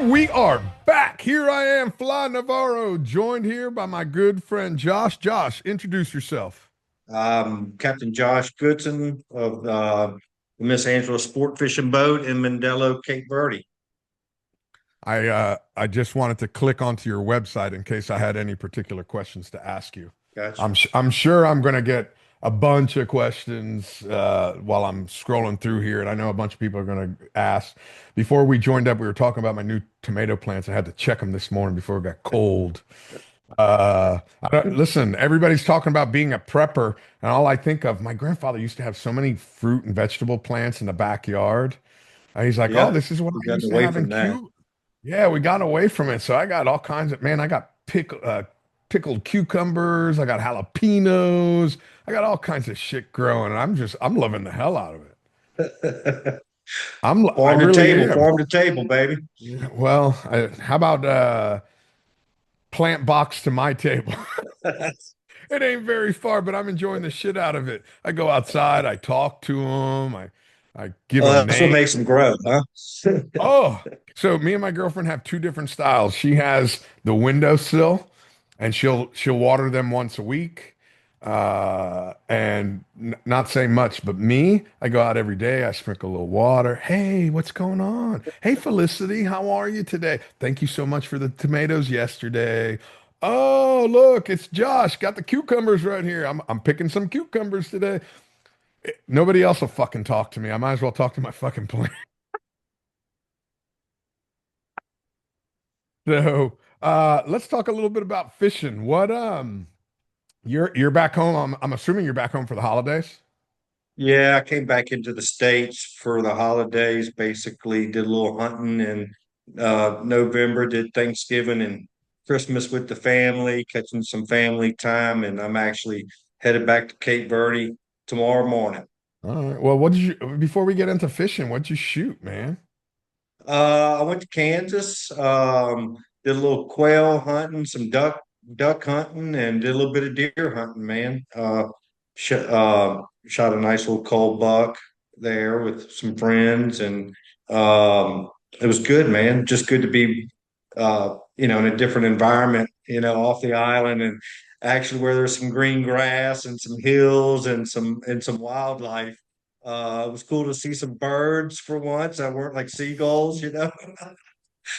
We are back. Here I am, Fly Navarro, joined here by my good friend Josh. Josh, introduce yourself. Captain Josh Goodson of the Miss Angela Sport Fishing Boat in Mindelo, Cape Verde. I just wanted to click onto your website in case I had any particular questions to ask you. Gotcha. I'm sure I'm going to get a bunch of questions while I'm scrolling through here, and I know a bunch of people are going to ask. Before we joined up, we were talking about my new tomato plants. I had to check them this morning before it got cold. Listen, everybody's talking about being a prepper, and all I think of, my grandfather used to have so many fruit and vegetable plants in the backyard. And he's like, "Oh, Yep. this is what We've I gotten used to away have in from that. Cuba." Yeah, we got away from it. So I got all kinds of, man, I got pickled cucumbers, I got jalapenos, I got all kinds of shit growing, and I'm loving the hell out of it. I really am. Farm to table, baby. Yeah, well, how about plant box to my table? It ain't very far, but I'm enjoying the shit out of it. I go outside, I talk to them, I give Well, them that's what names. makes them grow, huh? Oh, so me and my girlfriend have two different styles. She has the windowsill, and she'll water them once a week, and not say much. But me, I go out every day. I sprinkle a little water. Hey, what's going on? Hey, Felicity, how are you today? Thank you so much for the tomatoes yesterday. Oh, look, it's Josh. Got the cucumbers right here. I'm picking some cucumbers today. Nobody else will fucking talk to me. I might as well talk to my fucking plant. So, let's talk a little bit about fishing. You're back home. I'm assuming you're back home for the holidays. Yeah, I came back into the States for the holidays, basically did a little hunting in November, did Thanksgiving and Christmas with the family, catching some family time, and I'm actually headed back to Cape Verde tomorrow morning. All right. Well, what did you before we get into fishing, what'd you shoot, man? I went to Kansas, did a little quail hunting, some duck hunting, and did a little bit of deer hunting, man. Shot a nice little cold buck there with some friends, and it was good, man. Just good to be, in a different environment, off the island and actually where there's some green grass and some hills and some wildlife. It was cool to see some birds for once that weren't like seagulls.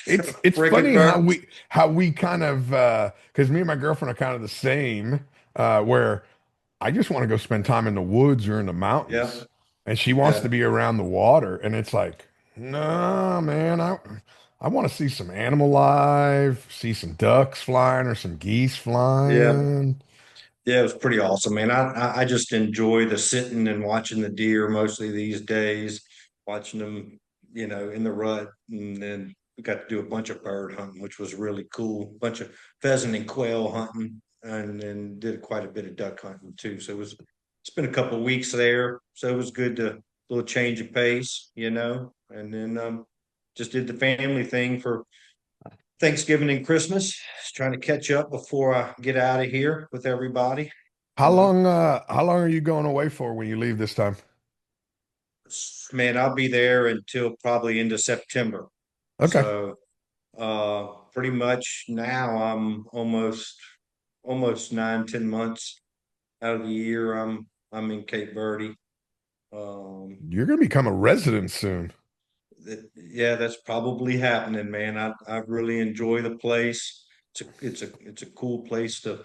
It's Frigate funny how birds. we kind of because me and my girlfriend are kind of the same, where I just want to go spend time in the woods or in the Yeah, mountains, and she wants to yeah, be around the water, and it's like, no, man, I want to see some animal life, see some ducks flying or some geese yeah, flying. yeah. It was pretty awesome, man. I just enjoy the sitting and watching the deer mostly these days, watching them, in the rut, and then we got to do a bunch of bird hunting, which was really cool. A bunch of pheasant and quail hunting, and then did quite a bit of duck hunting too. So it's been a couple of weeks there, so it was good to little change of pace. And then just did the family thing for Thanksgiving and Christmas. Just trying to catch up before I get out of here with everybody. You know, How long are you going away for when you leave this time? man, I'll be there until probably into September. Okay. So pretty much now I'm almost 9, 10 months out of the year. I'm in Cape Verde. Um, You're gonna become a resident soon. yeah, that's probably happening, man. I really enjoy the place. It's a cool place to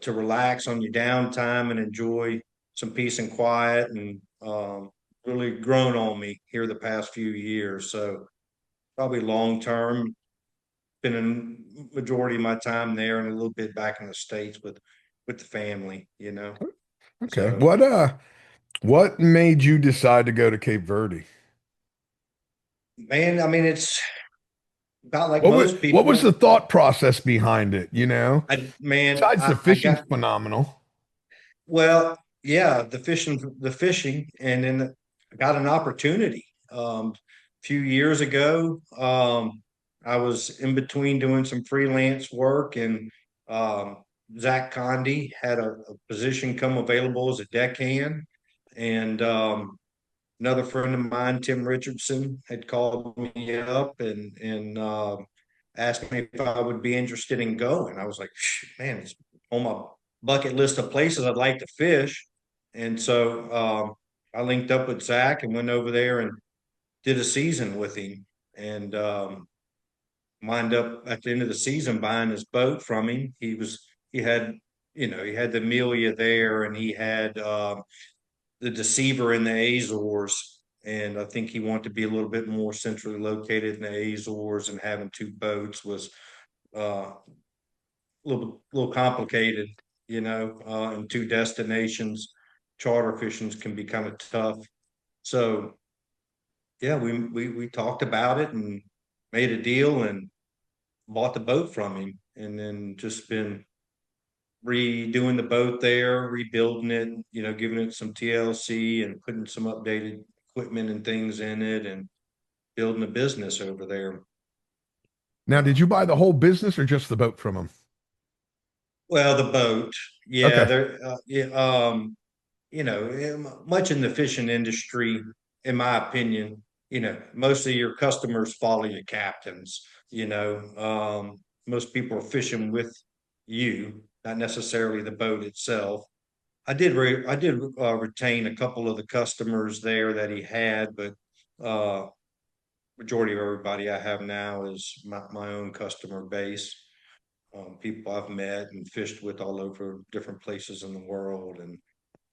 relax on your downtime and enjoy some peace and quiet, and really grown on me here the past few years. So probably long term, spending majority of my time there and a little bit back in the States with the family. Okay. So What made you decide to go to Cape Verde? man, I mean it's about like most What was the people. thought process behind it, you know? I man, Besides the I fishing's got phenomenal. well, yeah, the fishing, and then I got an opportunity. A few years ago, I was in between doing some freelance work, and um, Zach Condi had a position come available as a deckhand, and another friend of mine, Tim Richardson, had called me up and asked me if I would be interested in going. I was like, man, it's on my bucket list of places I'd like to fish. And so I linked up with Zach and went over there and did a season with him, and wind up at the end of the season buying his boat from him. He had he had the Amelia there, and he had the Deceiver in the Azores. And I think he wanted to be a little bit more centrally located in the Azores, and having two boats was a little complicated, in two destinations. Charter fishing can be kind of tough. So yeah, we talked about it and made a deal and bought the boat from him, and then just been redoing the boat there, rebuilding it, giving it some TLC and putting some updated equipment and things in it, and building a business over there. Now, did you buy the whole business or just the boat from them? Well, the boat, yeah, Okay. there, yeah, much in the fishing industry, in my opinion, most of your customers follow your captains. Most people are fishing with you, not necessarily the boat itself. I did retain a couple of the customers there that he had, but uh, majority of everybody I have now is my own customer base. People I've met and fished with all over different places in the world, and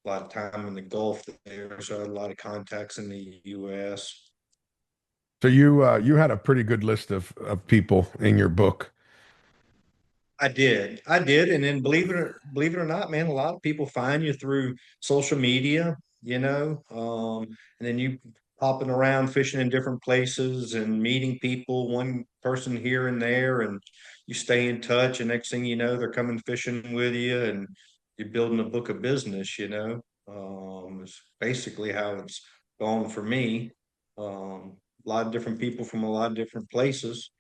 a lot of time in the Gulf there, so I had a lot of contacts in the U.S. So you had a pretty good list of people in your book. I did, and then believe it or not, man, a lot of people find you through social media, and then you popping around fishing in different places and meeting people, one person here and there, and you stay in touch, and next thing you know, they're coming fishing with you, and you're building a book of business. It's basically how it's gone for me. A lot of different people from a lot of different places.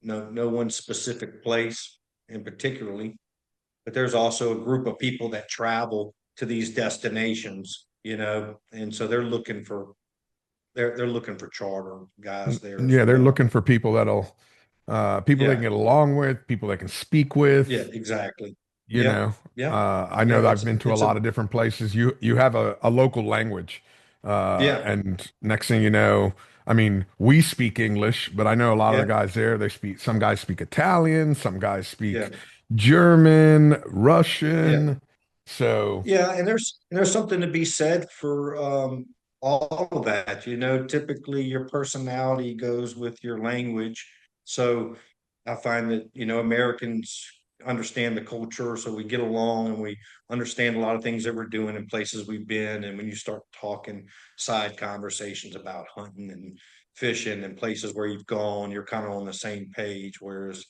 No one specific place in particularly, but there's also a group of people that travel to these destinations, and so they're looking for charter guys there as Yeah, they're well. looking for people that'll people they can Yeah, get along with, people they can speak yeah, with. exactly. You Yep, know, yep, I know yeah. that I've been to a lot of different places. You have a local language, Yeah, and next thing you know, I mean, we speak English, but I know a lot of the yeah, guys there, they speak, some guys speak Italian, some guys yeah, speak German, yeah. Russian. So, Yeah, and there's something to be said for all of that. Typically your personality goes with your language. So I find that, Americans understand the culture, so we get along and we understand a lot of things that we're doing in places we've been. And when you start talking side conversations about hunting and fishing and places where you've gone, you're kind of on the same page. Whereas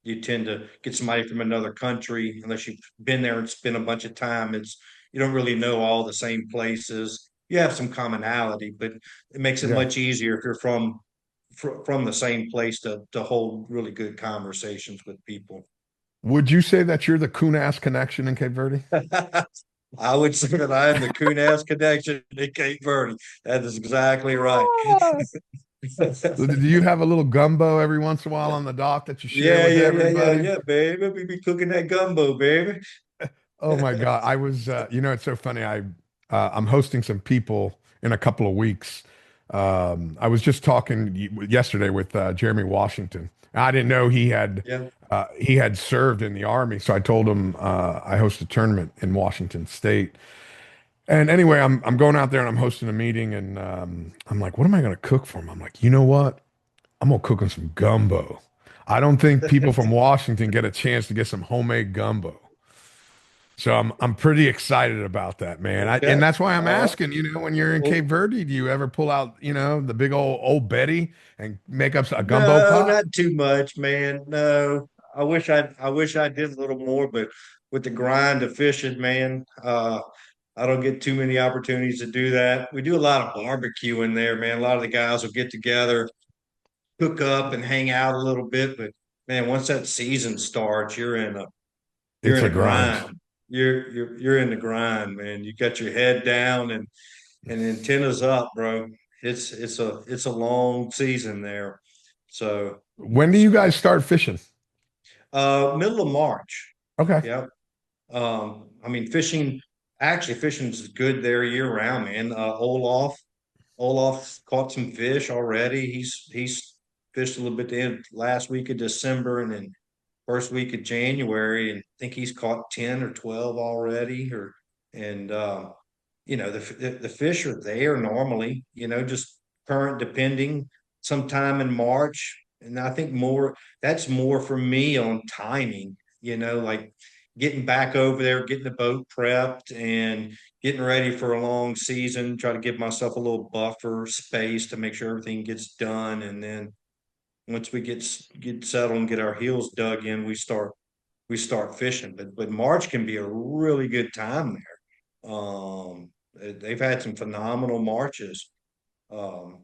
you tend to get somebody from another country, unless you've been there and spent a bunch of time, you don't really know all the same places. You have some commonality, but it makes it yeah. much easier if you're from the same place to hold really good conversations with people. Would you say that you're the Kunas connection in Cape Verde? I would say that I am the Kunas connection in Cape Verde. That is exactly right. So do you have a little gumbo every once in a while on the dock that you share with everybody? Yeah, baby. We be cooking that gumbo, baby. Oh my God. I was, it's so funny. I'm hosting some people in a couple of weeks. I was just talking yesterday with Jeremy Washington. I didn't know Yeah, he had served in the army. So I told him, I host a tournament in Washington State. And anyway, I'm going out there and I'm hosting a meeting and, I'm like, what am I going to cook for him? I'm like, you know what? I'm going to cook him some gumbo. I don't think people from Washington get a chance to get some homemade gumbo. So I'm pretty excited about that, man. And okay. that's why I'm All right. asking, when you're in Cape Well, Verde, do you ever pull out, the big old Betty and make up a gumbo no, pot? not too much, man. No. I wish I did a little more, but with the grind of fishing, man, I don't get too many opportunities to do that. We do a lot of barbecuing there, man. A lot of the guys will get together, cook up and hang out a little bit, but man, once that season starts, you're It's in a a grind. grind. You're in the grind, man. You got your head down, and and antennas up, bro. It's a long season there. So When do you so guys start fishing? middle of March. Okay. Yep. I mean, fishing's good there year round, man. Olaf caught some fish already. He's fished a little bit the end last week of December and then first week of January, and I think he's caught 10 or 12 already. And the fish are there normally, just current depending sometime in March. And I think that's more for me on timing, like getting back over there, getting the boat prepped and getting ready for a long season, try to give myself a little buffer space to make sure everything gets done. And then once we get settled and get our heels dug in, we start fishing. But March can be a really good time there. They've had some phenomenal marches. Um,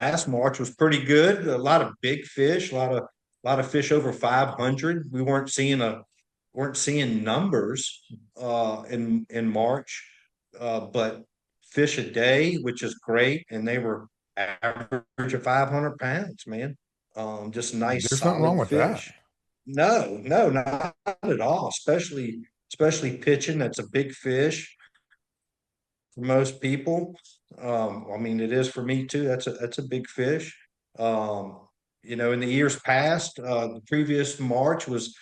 Last March was pretty good. A lot of big fish, a lot of fish over 500. We weren't seeing numbers in March, but fish a day, which is great, and they were average of 500 pounds, man. Just nice, There's nothing wrong solid with that. fish. No, no, not at all. Especially pitching. That's a big fish for most people. I mean, it is for me too. That's a big fish. In the years past, the previous March was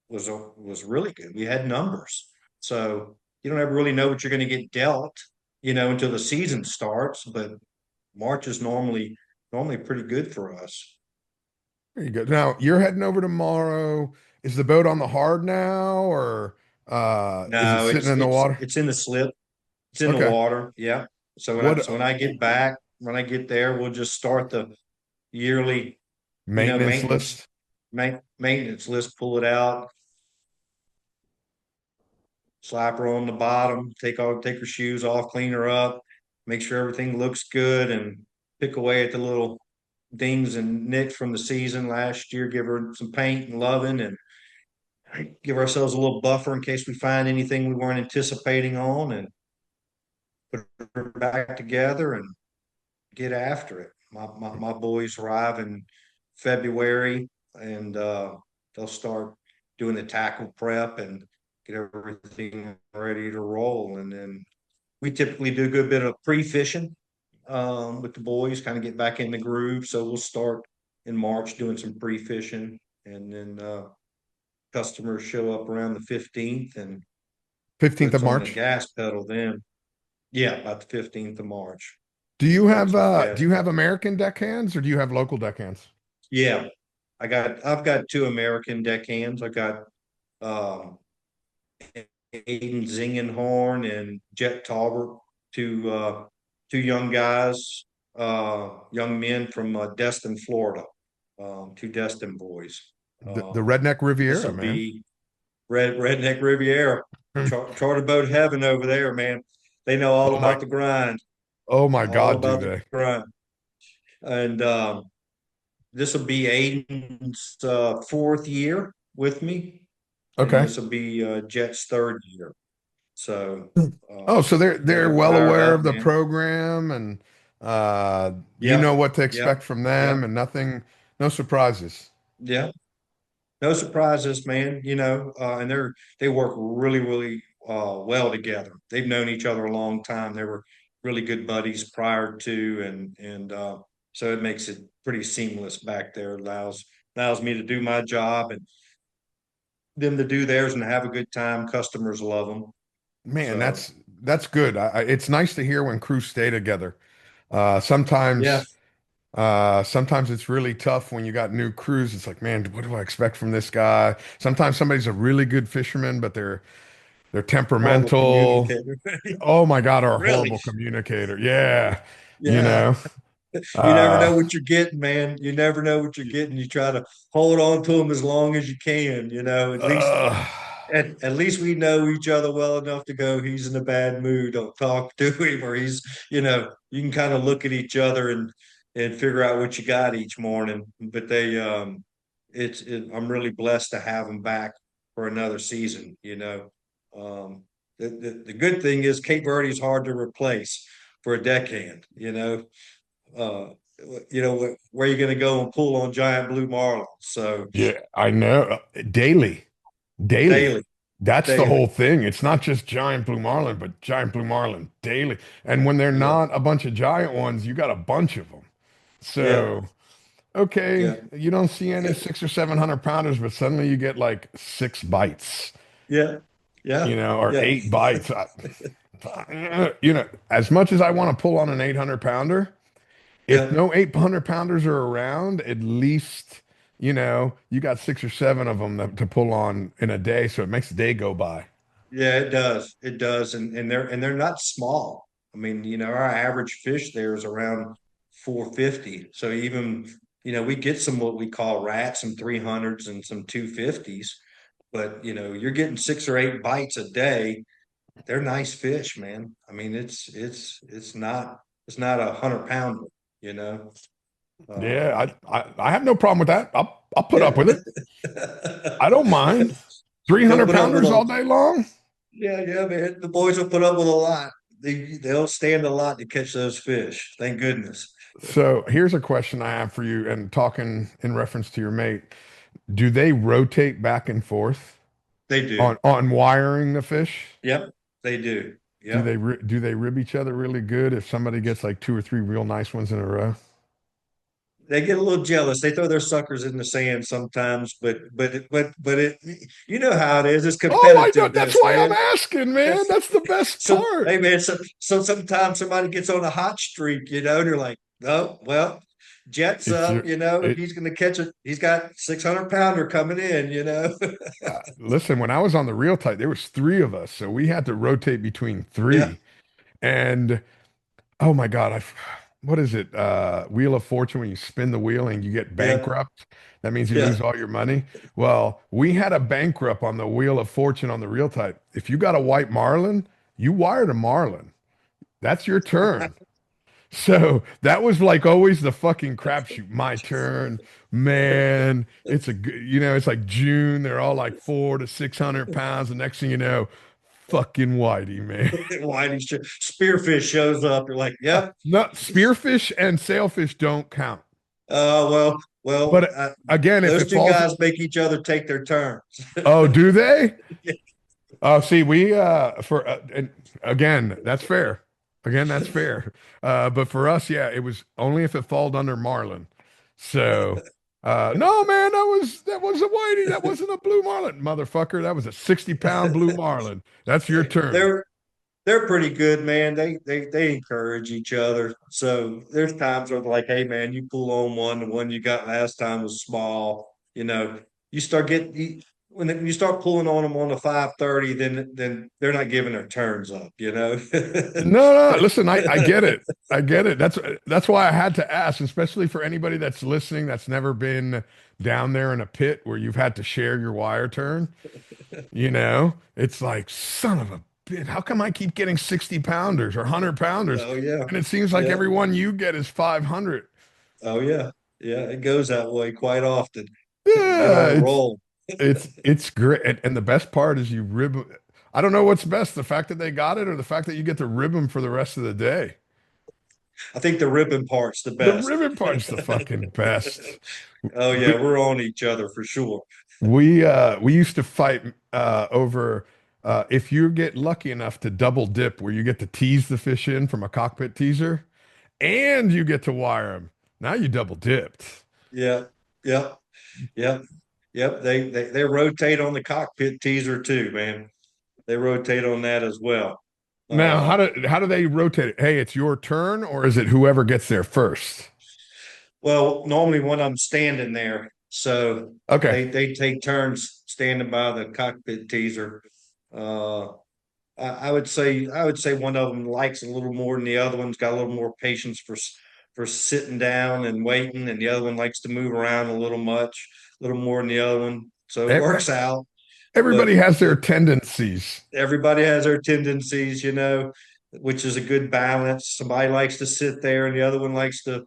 really good. We had numbers, so you don't ever really know what you're going to get dealt, until the season starts. But March is normally pretty good for us. There you go. Now you're heading over tomorrow. Is the boat on the hard now, or is it No, sitting it's in the it's water? it's in the slip. It's in the Okay. water. Yeah. So when I What so when I get back, when I get there, we'll just start the yearly, maintenance maintenance list? maintenance list. Pull it out, slap her on the bottom, take her shoes off, clean her up, make sure everything looks good, and pick away at the little dings and nicks from the season last year. Give her some paint and loving, and give ourselves a little buffer in case we find anything we weren't anticipating on, and put her back together and get after it. My boys arrive in February, and they'll start doing the tackle prep and get everything ready to roll. And then we typically do a good bit of pre-fishing with the boys, kind of get back in the groove. So we'll start in March doing some pre-fishing, and then customers show up around the 15th and 15th of puts on the March. gas pedal then. Yeah, about the 15th of March. Do Gas you have pedal. American deckhands or do you have local deckhands? Yeah, I've got two American deckhands. I got um Aiden Zingenhorn and Jet Talbert, two young guys, young men from Destin, Florida, two Destin boys. The Redneck This Riviera, will man. be Redneck Riviera, charter boat heaven over there, man. They know all Oh my, about the grind, oh my all God, do about the they? grind, and this will be Aiden's fourth year with me, and Okay. this will be Jet's third year. So Oh, so yeah, they're they're well fired aware up, of the man. program and you know Yep, what to yep, expect from yep, them and nothing, no surprises. yep. No surprises, man. And they work really, really well together. They've known each other a long time. They were really good buddies prior to, and so it makes it pretty seamless back there. Allows me to do my job and them to do theirs and have a good time. Customers love them. Man, So that's good. It's nice to hear when crews stay together. Uh, yeah, sometimes sometimes it's really tough when you got new crews. It's like, man, what do I expect from this guy? Sometimes somebody's a really good fisherman, but they're horrible temperamental. communicator. Oh my God, or a Really? horrible communicator. Yeah. You Yeah. know. You never Uh know what you're getting, man. You never know what you're getting. You try to hold on to them as long as you can. At least uh at least we know each other well enough to go, he's in a bad mood. Don't talk to him, or you can kind of look at each other and figure out what you got each morning. But I'm really blessed to have them back for another season. Um, the good thing is Cape Verde is hard to replace for a deckhand. Uh, where you're going to go and pull on giant blue marlins. So Yeah, I know. Daily, daily. daily, That's the daily, whole thing. It's not just giant blue marlin, but giant blue marlin daily. And when they're yeah, not a bunch of giant ones, you got a bunch of them. yeah, So, okay, yeah, you don't see any 600 or 700 pounders, but suddenly you get like 6 bites, yeah, yeah, or yeah, 8 bites. As much as I want to pull on an 800 pounder, if yeah. no 800 pounders are around, at least, you got 6 or 7 of them to pull on in a day. So it makes the day go by. Yeah, it does. It does. And they're not small. I mean, our average fish there is around 450. So even, we get some what we call rats, some 300s and some 250s, but you're getting 6 or 8 bites a day. They're nice fish, man. I mean, it's not a 100 pounder, you know. Yeah, Um, I have no problem with that. I'll put up yeah. with it. I don't mind. Three They'll hundred put up with pounders a all day long. Yeah, yeah, man. The boys will put up with a lot. They'll stand a lot to catch those fish. Thank goodness. So here's a question I have for you, and talking in reference to your mate. Do they rotate back and forth They do. on wiring the fish? Yep, they do. Yep. Do they rib each other really good if somebody gets like 2 or 3 real nice ones in a row? They get a little jealous. They throw their suckers in the sand sometimes, but you know how it is. It's Oh, I know. That's competitiveness, why I'm man. asking, man. That's the best So part. hey man, so sometimes somebody gets on a hot streak, and they're like, oh, well, Jet's It's up, your if it. he's gonna catch it, he's got 600 pounder coming in. Listen, when I was on the reel tight, there was 3 of us, so we had to rotate between Yeah, three. And oh my God, what is it? Wheel of Fortune, when you spin the wheel and you get yeah, bankrupt, that means you yeah. lose all your money. Well, we had a bankrupt on the Wheel of Fortune on the reel type. If you got a white marlin, you wired a marlin. That's your turn. So that was like always the fucking crapshoot. My turn, man. It's a good, it's like June. They're all like 400 to 600 pounds. The next thing you know, fucking whitey, man. Whiting spearfish shows up. You're like, yep. No, spearfish and sailfish don't count. Well, But again, if those it two falls, guys make each other take their turns. oh, do they? Oh, see, we and again, that's fair. Again, that's fair. But for us, yeah, it was only if it falled under marlin. So, no, man, that was a whitey. That wasn't a blue marlin, motherfucker. That was a 60-pound blue marlin. That's your turn. they're they're pretty good, man. They encourage each other. So there's times where they're like, hey man, you pull on one. The one you got last time was small. You start getting when you start pulling on them on the 530, then they're not giving their turns up. No, no, listen, I get it. I get it. That's why I had to ask, especially for anybody that's listening that's never been down there in a pit where you've had to share your wire turn. It's like, son of a bitch, how come I keep getting 60 pounders or 100 pounders? Oh yeah. And it seems like Yeah. every one you get is 500. Oh yeah. Yeah. It goes that way quite often. Get Yeah, on a it's roll. it's great. And the best part is you rib. I don't know what's best, the fact that they got it or the fact that you get to rib them for the rest of the day. I think the ribbon part's the The best. ribbon part's the fucking best. Oh yeah, We we're on each other for sure. we used to fight over if you get lucky enough to double dip where you get to tease the fish in from a cockpit teaser and you get to wire them. Now you double dipped. Yeah. Yep. Yep. Yep. They rotate on the cockpit teaser too, man. They rotate on that as well. Now, Uh, how do they rotate it? Hey, it's your turn, or is it whoever gets there first? well, normally when I'm standing there, so Okay. they take turns standing by the cockpit teaser. Uh, I would say one of them likes a little more than the other one's got a little more patience for sitting down and waiting, and the other one likes to move around a little more than the other one. So it E- works out, Everybody but has their tendencies. everybody has their tendencies, which is a good balance. Somebody likes to sit there, and the other one likes to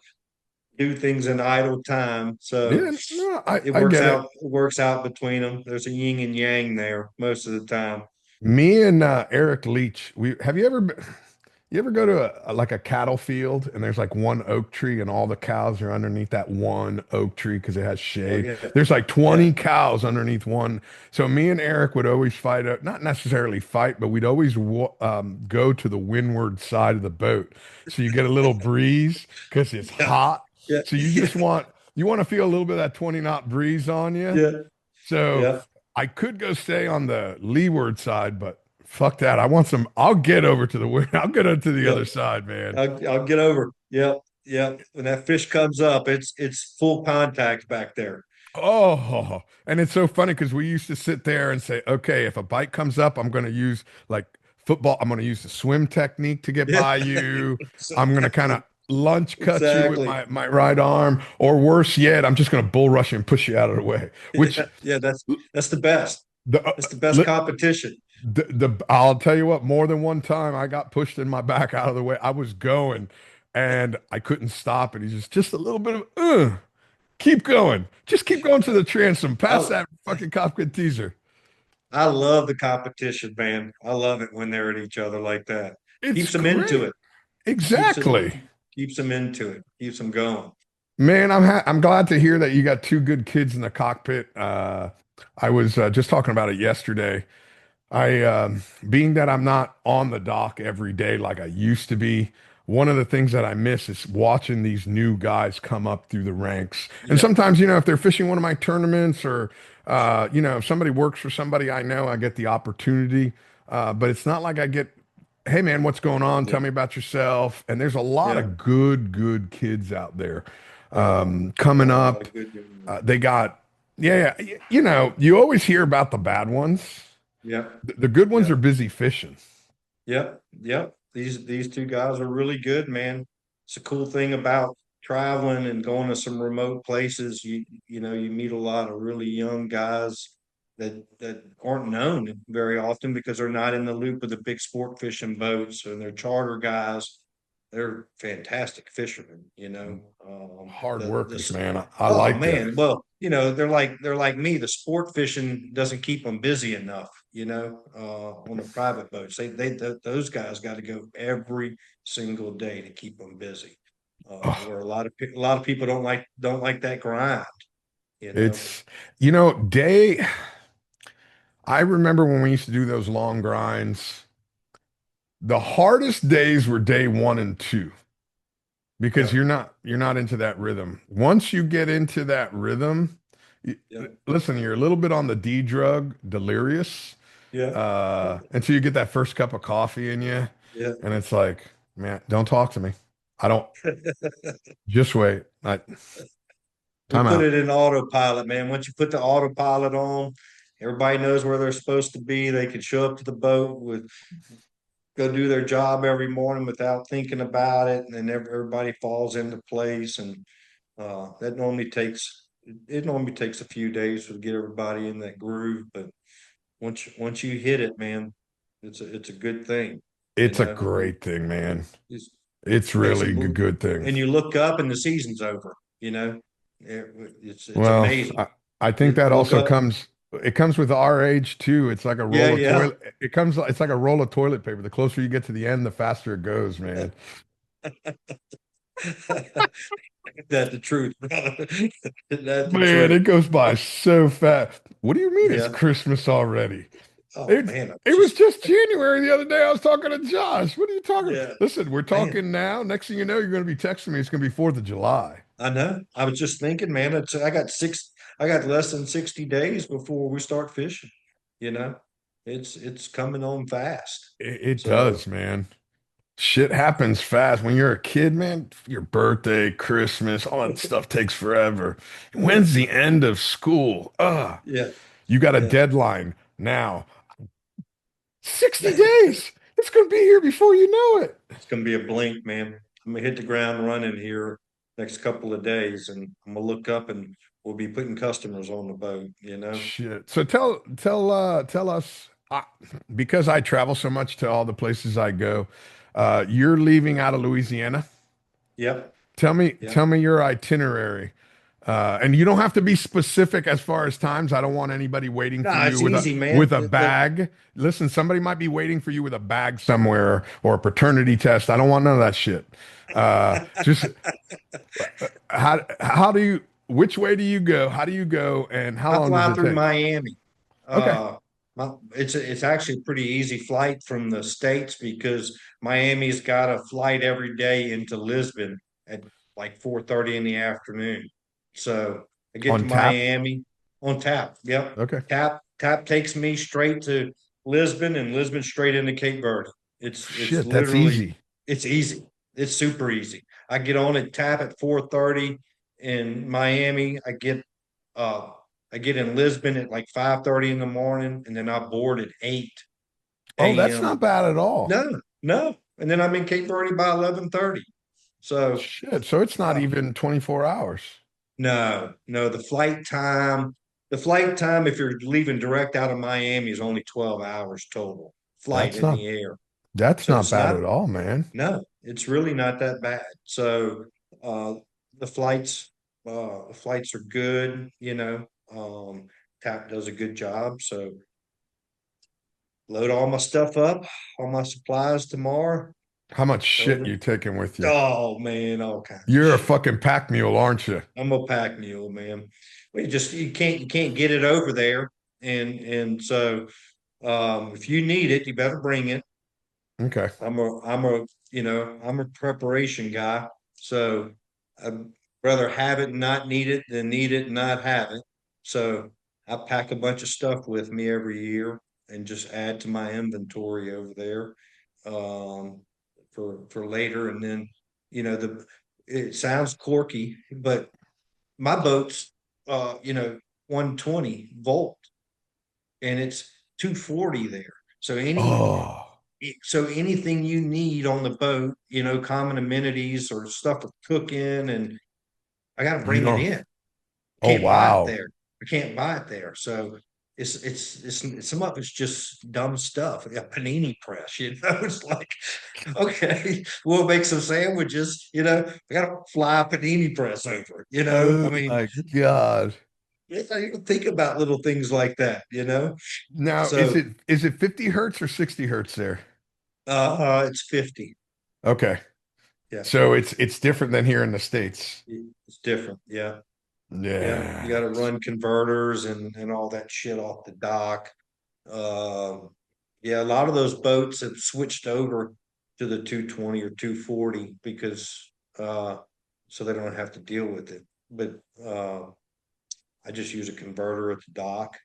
do things in idle time. So Yeah, no, I it I works get it. out. It works out between them. There's a yin and yang there most of the time. Me and Eric Leach, we have you ever go to like a cattle field and there's like one oak tree and all the cows are underneath that one oak tree because it has Oh shade. yeah, There's like yeah, 20 cows underneath one. So me and Eric would always fight, not necessarily fight, but we'd always go to the windward side of the boat. So you get a little breeze because it's yeah, hot. yeah, So you want to feel a little bit of that 20 knot breeze on you. yeah, So yeah, I could go stay on the leeward side, but fuck that. I want some. I'll get over to the I'll get over to the yeah. other side, man. I'll get over. Yep, yep. When that fish comes up, it's full contact back there. Oh, and it's so funny because we used to sit there and say, okay, if a bite comes up, I'm going to use like football. I'm going to use the swim technique to get Yeah, by you. I'm going to kind of exactly, lunge cut you with exactly. my right arm, or worse yet, I'm just going to bull rush you and push you out of the way. Which Yeah, yeah. That's the best. the That's the best competition. I'll tell you what, more than one time I got pushed in my back out of the way. I was going and I couldn't stop it. He's just a little bit of keep going. Just keep going to the transom. Pass I that fucking cockpit teaser. I love the competition, man. I love it when they're at each other like that. It's Keeps them into great. it. Keeps it. Exactly. Keeps them into it. Keeps them going. Man, I'm glad to hear that you got two good kids in the cockpit. I was just talking about it yesterday. Being that I'm not on the dock every day like I used to be, one of the things that I miss is watching these new guys come up through the ranks. And Yeah, sometimes, if they're fishing one of my tournaments or, if somebody works for somebody I know, I get the opportunity. But it's not like I get, hey man, what's going on? yeah, Tell me about yourself. And there's a lot yeah. of good kids out there Oh, coming a lot up. of good young. They got, yeah, you always hear about the bad ones. Yep, The good ones are yep, busy fishing. yep, yep. These two guys are really good, man. It's a cool thing about traveling and going to some remote places. You meet a lot of really young guys that aren't known very often because they're not in the loop of the big sport fishing boats and they're charter guys. They're fantastic fishermen, you know. Hard The workers, man. I Oh like that. man, well, they're like me. The sport fishing doesn't keep them busy enough, on the private boats. Those guys got to go every single day to keep them busy. Oh, Where a lot of people don't like that grind, you know. it's, day. I remember when we used to do those long grinds. The hardest days were day one and two because Yeah, you're not into that rhythm. Once you get into that rhythm, y- yeah, listen, you're a little bit on the D drug, delirious, yeah, until you get that first cup of coffee in you, yeah. and it's like, man, don't talk to me. I don't. Just wait. We Time put out. it in autopilot, man. Once you put the autopilot on, everybody knows where they're supposed to be. They can show up to the boat with go do their job every morning without thinking about it, and then everybody falls into place. And that normally takes a few days to get everybody in that groove. But once you hit it, man, it's a good thing. You It's a know, great thing, man. it's, It's makes really it a move, good thing. and you look up and the season's over. You know, it, it's Well, amazing. I think that Look also up, comes with our age too. It's like a yeah, roll of yeah. toilet. It's like a roll of toilet paper. The closer you get to the end, the faster it goes, man. That's the truth, brother. That's the Man, truth. it goes by so fast. What do you mean it's Yeah. Christmas already? Oh It man, I'm it was just just January the other day. I was talking to Josh. What are you talking? yeah, Listen, we're man. talking now. Next thing you know, you're going to be texting me. It's going to be 4th of July. I know. I was just thinking, man. I got less than 60 days before we start fishing. You know, it's coming on fast. It So does, man. Shit happens fast. When you're a kid, man, your birthday, Christmas, all that stuff takes forever. yeah, When's the end of school? yeah, You got a yeah. deadline now. 60 days. It's going to be here before you know it. It's gonna be a blink, man. I'm gonna hit the ground running here next couple of days, and I'm gonna look up and we'll be putting customers on the boat. You know. Shit. So tell us because I travel so much to all the places I go. You're leaving out of Louisiana. Yep. Tell me Yep. tell me your itinerary. And you don't have to be specific as far as times. I don't want anybody waiting for No, you it's easy, man. with a bag. Listen, somebody might be waiting for you with a bag somewhere or a paternity test. I don't want none of that shit. Just how do you which way do you go? How do you go and how I long does fly it through take? Miami. Okay. Uh, it's actually a pretty easy flight from the States because Miami's got a flight every day into Lisbon at like 4:30 in the afternoon. So I get to On tap? Miami on tap. Yep. Okay. Tap takes me straight to Lisbon and Lisbon straight into Cape Verde. It's Shit, that's literally easy. it's easy. It's super easy. I get on at tap at 4:30 in Miami. Uh I get in Lisbon at like 5:30 in the morning, and then I board at Oh, 8 that's not a.m. bad at all. No, no. And then I'm in Cape Verde by 11:30. So Shit. So it's not uh, even 24 hours. no, the flight time, if you're leaving direct out of Miami, is only 12 hours total flight That's in not the air. that's So not it's bad not, at all, man. no, it's really not that bad. So the flights are good, TAP does a good job. So load all my stuff up, all my supplies tomorrow. How much shit Over. you taking with you? Oh man, all kinds of You're a shit. fucking pack mule, aren't you? I'm a pack mule, man. You can't get it over there. And so if you need it, you better bring it. Okay. I'm a preparation guy. So I'd rather have it and not need it than need it and not have it. So I pack a bunch of stuff with me every year and just add to my inventory over there um, for later. And then, the it sounds quirky, but my boat's 120 volt and it's 240 there. So Oh, anything you need on the boat, common amenities or stuff for cooking, and I got to you bring it don't. in. Oh, Can't buy it wow. there. I can't buy it there. So it's some of it's just dumb stuff. A panini press, it's like, okay, we'll make some sandwiches, I got to fly a panini press over, I Oh mean, my God. you can think about little things like that. Now, is So it 50 hertz or 60 hertz there? it's 50. Okay. Yeah. So it's different than here in the States. It's different. Yeah. Yeah. You got Yeah. to run converters and all that shit off the dock. Um, yeah, a lot of those boats have switched over to the 220 or 240 because so they don't have to deal with it. But I just use a converter at the dock,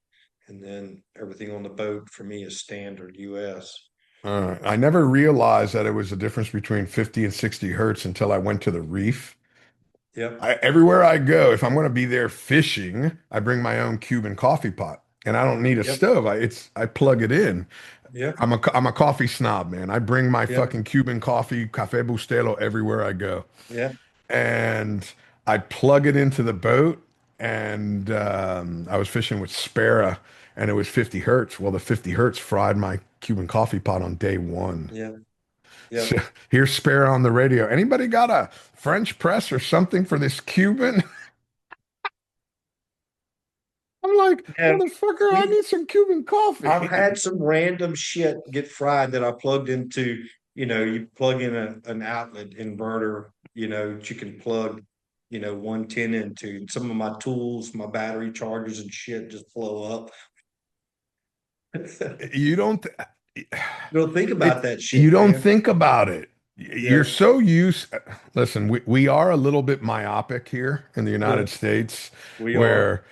and then everything on the boat for me is standard US. I never realized that it was a difference between 50 and 60 hertz until I went to the reef. Yep. Everywhere I go, if I'm going to be there fishing, I bring my own Cuban coffee pot, and I don't need a Yep. stove. I plug it in. Yep. I'm a coffee snob, man. I bring my Yep. fucking Cuban coffee, Café Bustelo, everywhere I go, Yep. and I plug it into the boat. And I was fishing with Spera, and it was 50 hertz. Well, the 50 hertz fried my Cuban coffee pot on day one. Yep. So Yep. here's Spera on the radio. Anybody got a French press or something for this Cuban? I'm like, And motherfucker, I we need some Cuban I've coffee. had some random shit get fried that I plugged into, you plug in an outlet inverter, that you can plug, 110 into. And some of my tools, my battery chargers and shit just blow up. You don't Don't think about it that you shit, don't man. think about it. You're Yeah, so used. Listen, we are a little bit myopic here in the yeah, United States, we are. where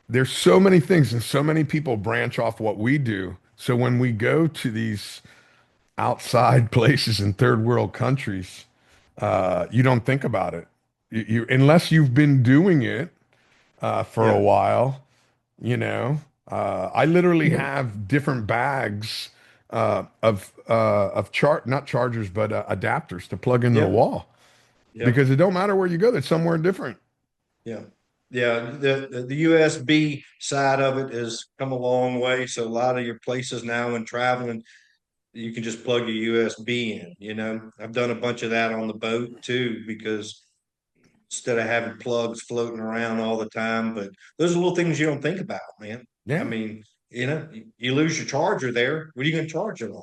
there's so many things and so many people branch off what we do. So when we go to these outside places in third world countries, you don't think about it. Unless you've been doing it for a Yeah, while, you know. I literally yeah, have different bags of not chargers but adapters to plug into the yeah, wall yeah, because it don't matter where you go, it's somewhere different. yeah. Yeah, the USB side of it has come a long way. So a lot of your places now when traveling, you can just plug your USB in. I've done a bunch of that on the boat too because instead of having plugs floating around all the time. But those are little things you don't think about, man. I Yeah. mean, you lose your charger there. What are you going to charge it on?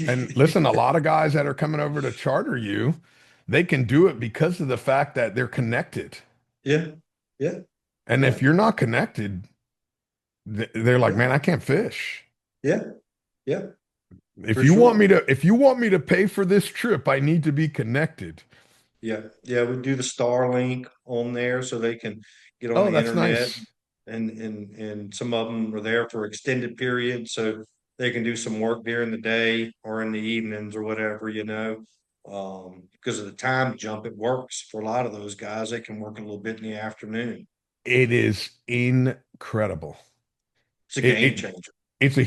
And listen, a lot of guys that are coming over to charter you, they can do it because of the fact that they're connected. Yeah, yeah, And yeah, if you're not connected, they're like, yeah, man, I can't fish. yeah, yeah, If for you want sure. me to, if you want me to pay for this trip, I need to be connected. Yeah, yeah, we do the Starlink on there so they can get on Oh, the that's internet, nice. and some of them are there for extended periods so they can do some work during the day or in the evenings or whatever, because of the time jump, it works for a lot of those guys. They can work a little bit in the afternoon. It is incredible. It's a It, game it changer. it's a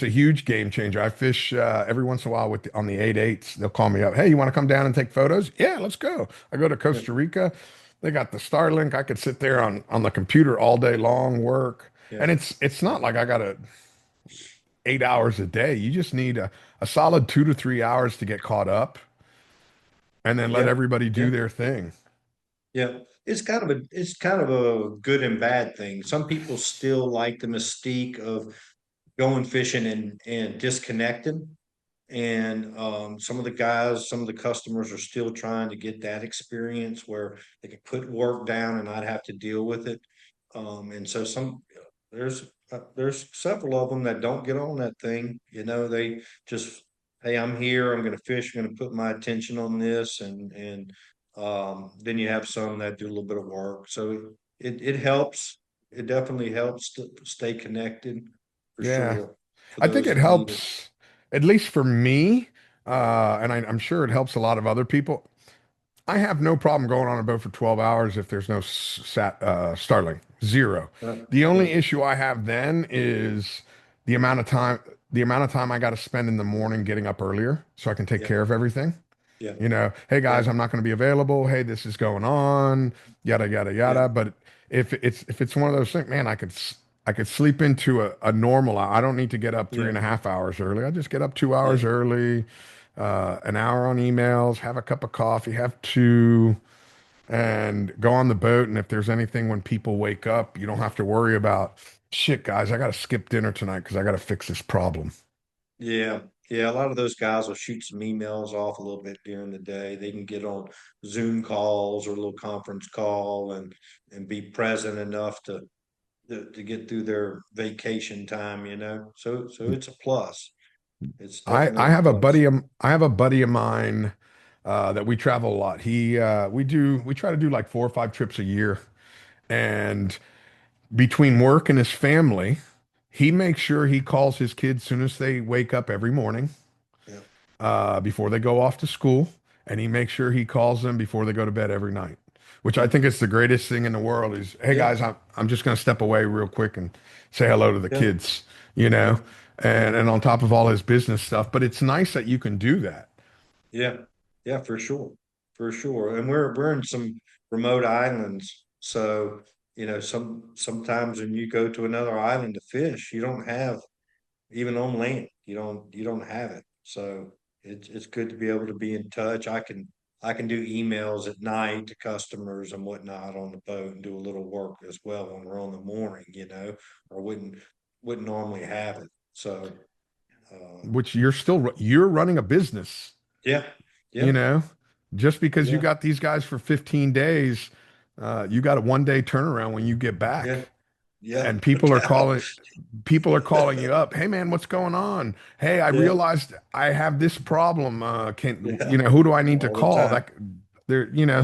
huge game changer. I fish every once in a while on the 8/8s. They'll call me up. Hey, you want to come down and take photos? Yeah, let's go. I go to Yeah, Costa Rica. They got the Starlink. I could sit there on the computer all day long, work. yeah, And it's not like I got to 8 hours a day. You just need a solid 2 to 3 hours to get caught up and then let yeah, everybody do yeah. their thing. Yeah, it's kind of a good and bad thing. Some people still like the mystique of going fishing and disconnecting. And some of the guys, some of the customers are still trying to get that experience where they can put work down and not have to deal with it. And so there's several of them that don't get on that thing. They just, hey, I'm here. I'm going to fish. I'm going to put my attention on this, and then you have some that do a little bit of work. So it helps. It definitely helps to stay connected for Yeah. sure for I think those it that need it. helps, at least for me, and I'm sure it helps a lot of other people. I have no problem going on a boat for 12 hours if there's no Starlink. Zero. The Yeah, only issue I have then is the amount of time, the amount of time I got to spend in the morning getting up earlier so I can take yeah, care of everything. yeah, Hey guys, yeah, I'm not going to be available. Hey, this is going on, yada yada yeah, yada. But if it's one of those things, man, I could sleep into a normal. I don't need to get up three yeah, and a half hours early. I just get up 2 hours yeah, early, an hour on emails, have a cup of coffee, have two, and go on the boat. And if there's anything when people wake up, you don't have to worry about shit, guys. I got to skip dinner tonight because I got to fix this problem. yeah, yeah. A lot of those guys will shoot some emails off a little bit during the day. They can get on Zoom calls or a little conference call and be present enough to get through their vacation time. So it's a plus. It's I definitely a have a plus. I have a buddy of mine that we travel a lot. We try to do like 4 or 5 trips a year, and between work and his family, he makes sure he calls his kids soon as they wake up every morning, Yeah, before they go off to school, and he makes sure he calls them before they go to bed every night. Which I yeah, think is the greatest thing in the world is, hey yeah, guys, I'm just going to step away real quick and say hello to the yeah, kids, you know, yeah, and on top of all his business stuff. But it's nice that you can do that. yeah, yeah, for sure, for sure. And we're in some remote islands, so sometimes when you go to another island to fish, you don't have even on land. You don't have it. So it's good to be able to be in touch. I can do emails at night to customers and whatnot on the boat and do a little work as well when we're on the morning, or wouldn't normally have it. So Which you're running a business, yeah, you yeah, know, just because you yeah, got these guys for 15 days, you got a 1 day turnaround when you get yeah, back. yeah, And no doubt. people are calling you up. Hey man, what's going on? Hey, I Yeah, realized I have this problem. yeah, Who do I need to all the call? time,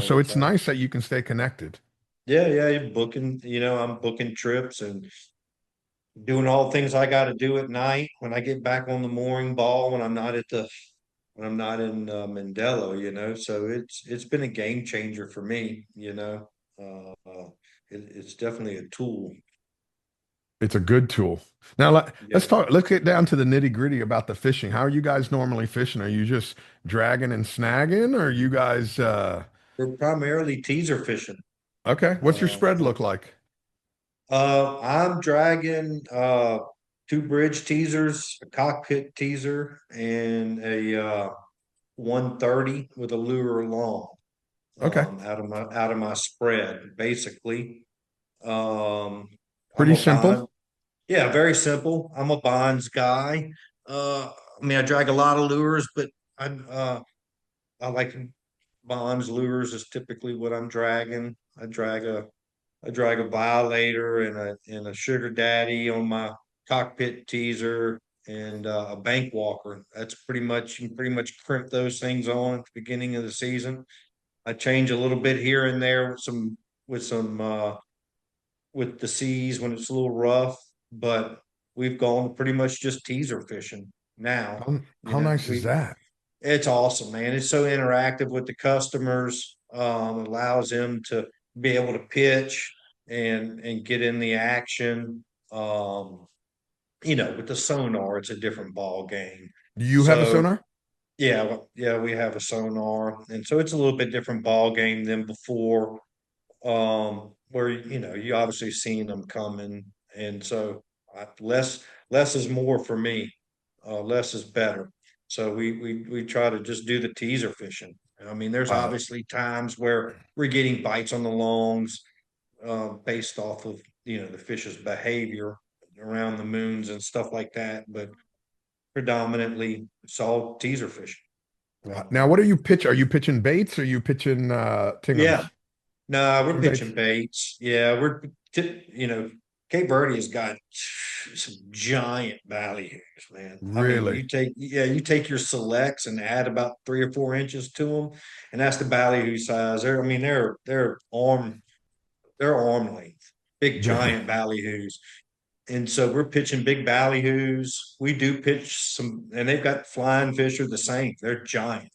all So the it's time. nice that you can stay connected. Yeah, yeah, you're booking. I'm booking trips and doing all the things I got to do at night when I get back on the mooring ball when I'm not in Mandela. So it's been a game changer for me. It's definitely a tool. It's a good tool. Now let's Yeah, talk. Let's get down to the nitty gritty about the fishing. How are you guys normally fishing? Are you just dragging and snagging, or are you guys? we're primarily teaser fishing. Okay, what's your Uh, spread look like? I'm dragging two bridge teasers, a cockpit teaser, and a 130 with a lure long. Okay. out of my spread, basically. Um, I'm Pretty a bond. simple. Yeah, very simple. I'm a bonds guy. I mean, I drag a lot of lures, but I like bonds lures is typically what I'm dragging. I drag a violator and a sugar daddy on my cockpit teaser and a bank walker. That's pretty much you can pretty much crimp those things on at the beginning of the season. I change a little bit here and there with some with the seas when it's a little rough, but we've gone pretty much just teaser fishing now. How nice is We that? It's awesome, man. It's so interactive with the customers. Allows them to be able to pitch and get in the action. Um, with the sonar, it's a different ball game. Do you have a So sonar? yeah, yeah, we have a sonar, and so it's a little bit different ball game than before. Where you obviously seen them coming, and so less is more for me. Less is better. So we try to just do the teaser fishing. I mean, there's Uh, obviously times where we're getting bites on the longs, based off of the fish's behavior around the moons and stuff like that, but predominantly it's all teaser fishing. now, what are you pitch? Are you pitching baits or are you pitching Yeah, Tingham's? no, we're Pitching baits? pitching baits. Yeah, Cape Verde has got some giant ballyhoos, man. I mean, Really? you take your selects and add about 3 or 4 inches to them, and that's the ballyhoo size. I mean, they're arm length, big Really? giant ballyhoos. And so we're pitching big ballyhoos. We do pitch some, and they've got flying fish are the same. They're giant,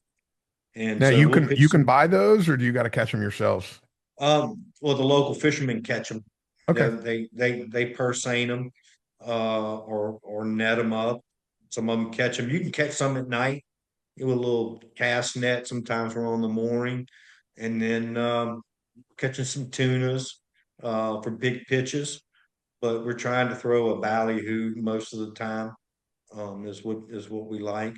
and Now so you we'll can pitch you can some. buy those or do you got to catch them yourselves? Well, the local fishermen catch them. Okay. They purse seine them, or net them up. Some of them catch them. You can catch some at night with a little cast net. Sometimes we're on the mooring, and then catching some tunas for big pitches. But we're trying to throw a ballyhoo most of the time. Is what we like,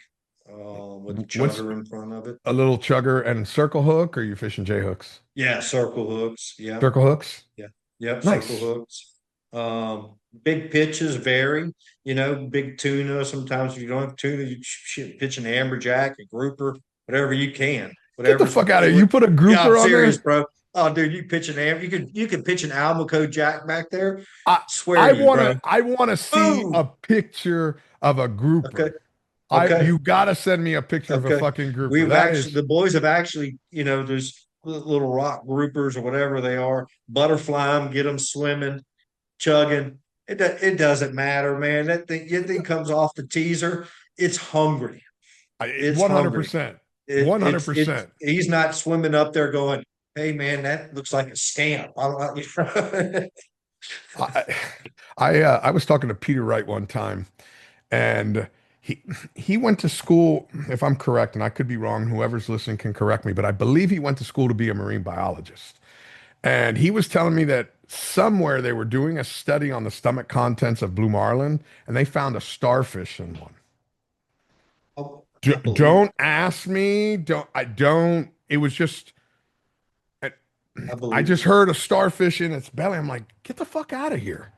with the What's chugger in front of it. a little chugger and circle hook or are you fishing J hooks? Yeah, circle hooks. Yeah. Circle hooks? Yeah. Yep. Circle Nice. hooks. Big pitches vary. Big tuna. Sometimes if you don't have tuna, you pitch an amberjack, a grouper, whatever you can. Get the Whatever's fuck out of here. what. You put a Yeah, I'm grouper on serious, there? bro. Oh, dude, you pitch an am. You could pitch an Almaco jack back there. I Swear I to you, want bro. to I want to see a Boom. picture of a Okay. grouper. I Okay. You got to send me a picture of a Okay. fucking grouper. We've That actually is the boys have actually, there's little rock groupers or whatever they are. Butterfly them, get them swimming, chugging. It doesn't matter, man. That thing comes off the teaser. It's hungry. It's hungry. 100%. It's 100%. he's not swimming up there going, "Hey, man, that looks like a scamp." I don't. I I was talking to Peter Wright one time, and he he went to school, if I'm correct, and I could be wrong, whoever's listening can correct me, but I believe he went to school to be a marine biologist. And he was telling me that somewhere they were doing a study on the stomach contents of blue marlin, and they found a starfish in one. I believe. Don't ask me. Don't. It was just I, I I believe just it. heard a starfish in its belly. I'm like, get the fuck out of here.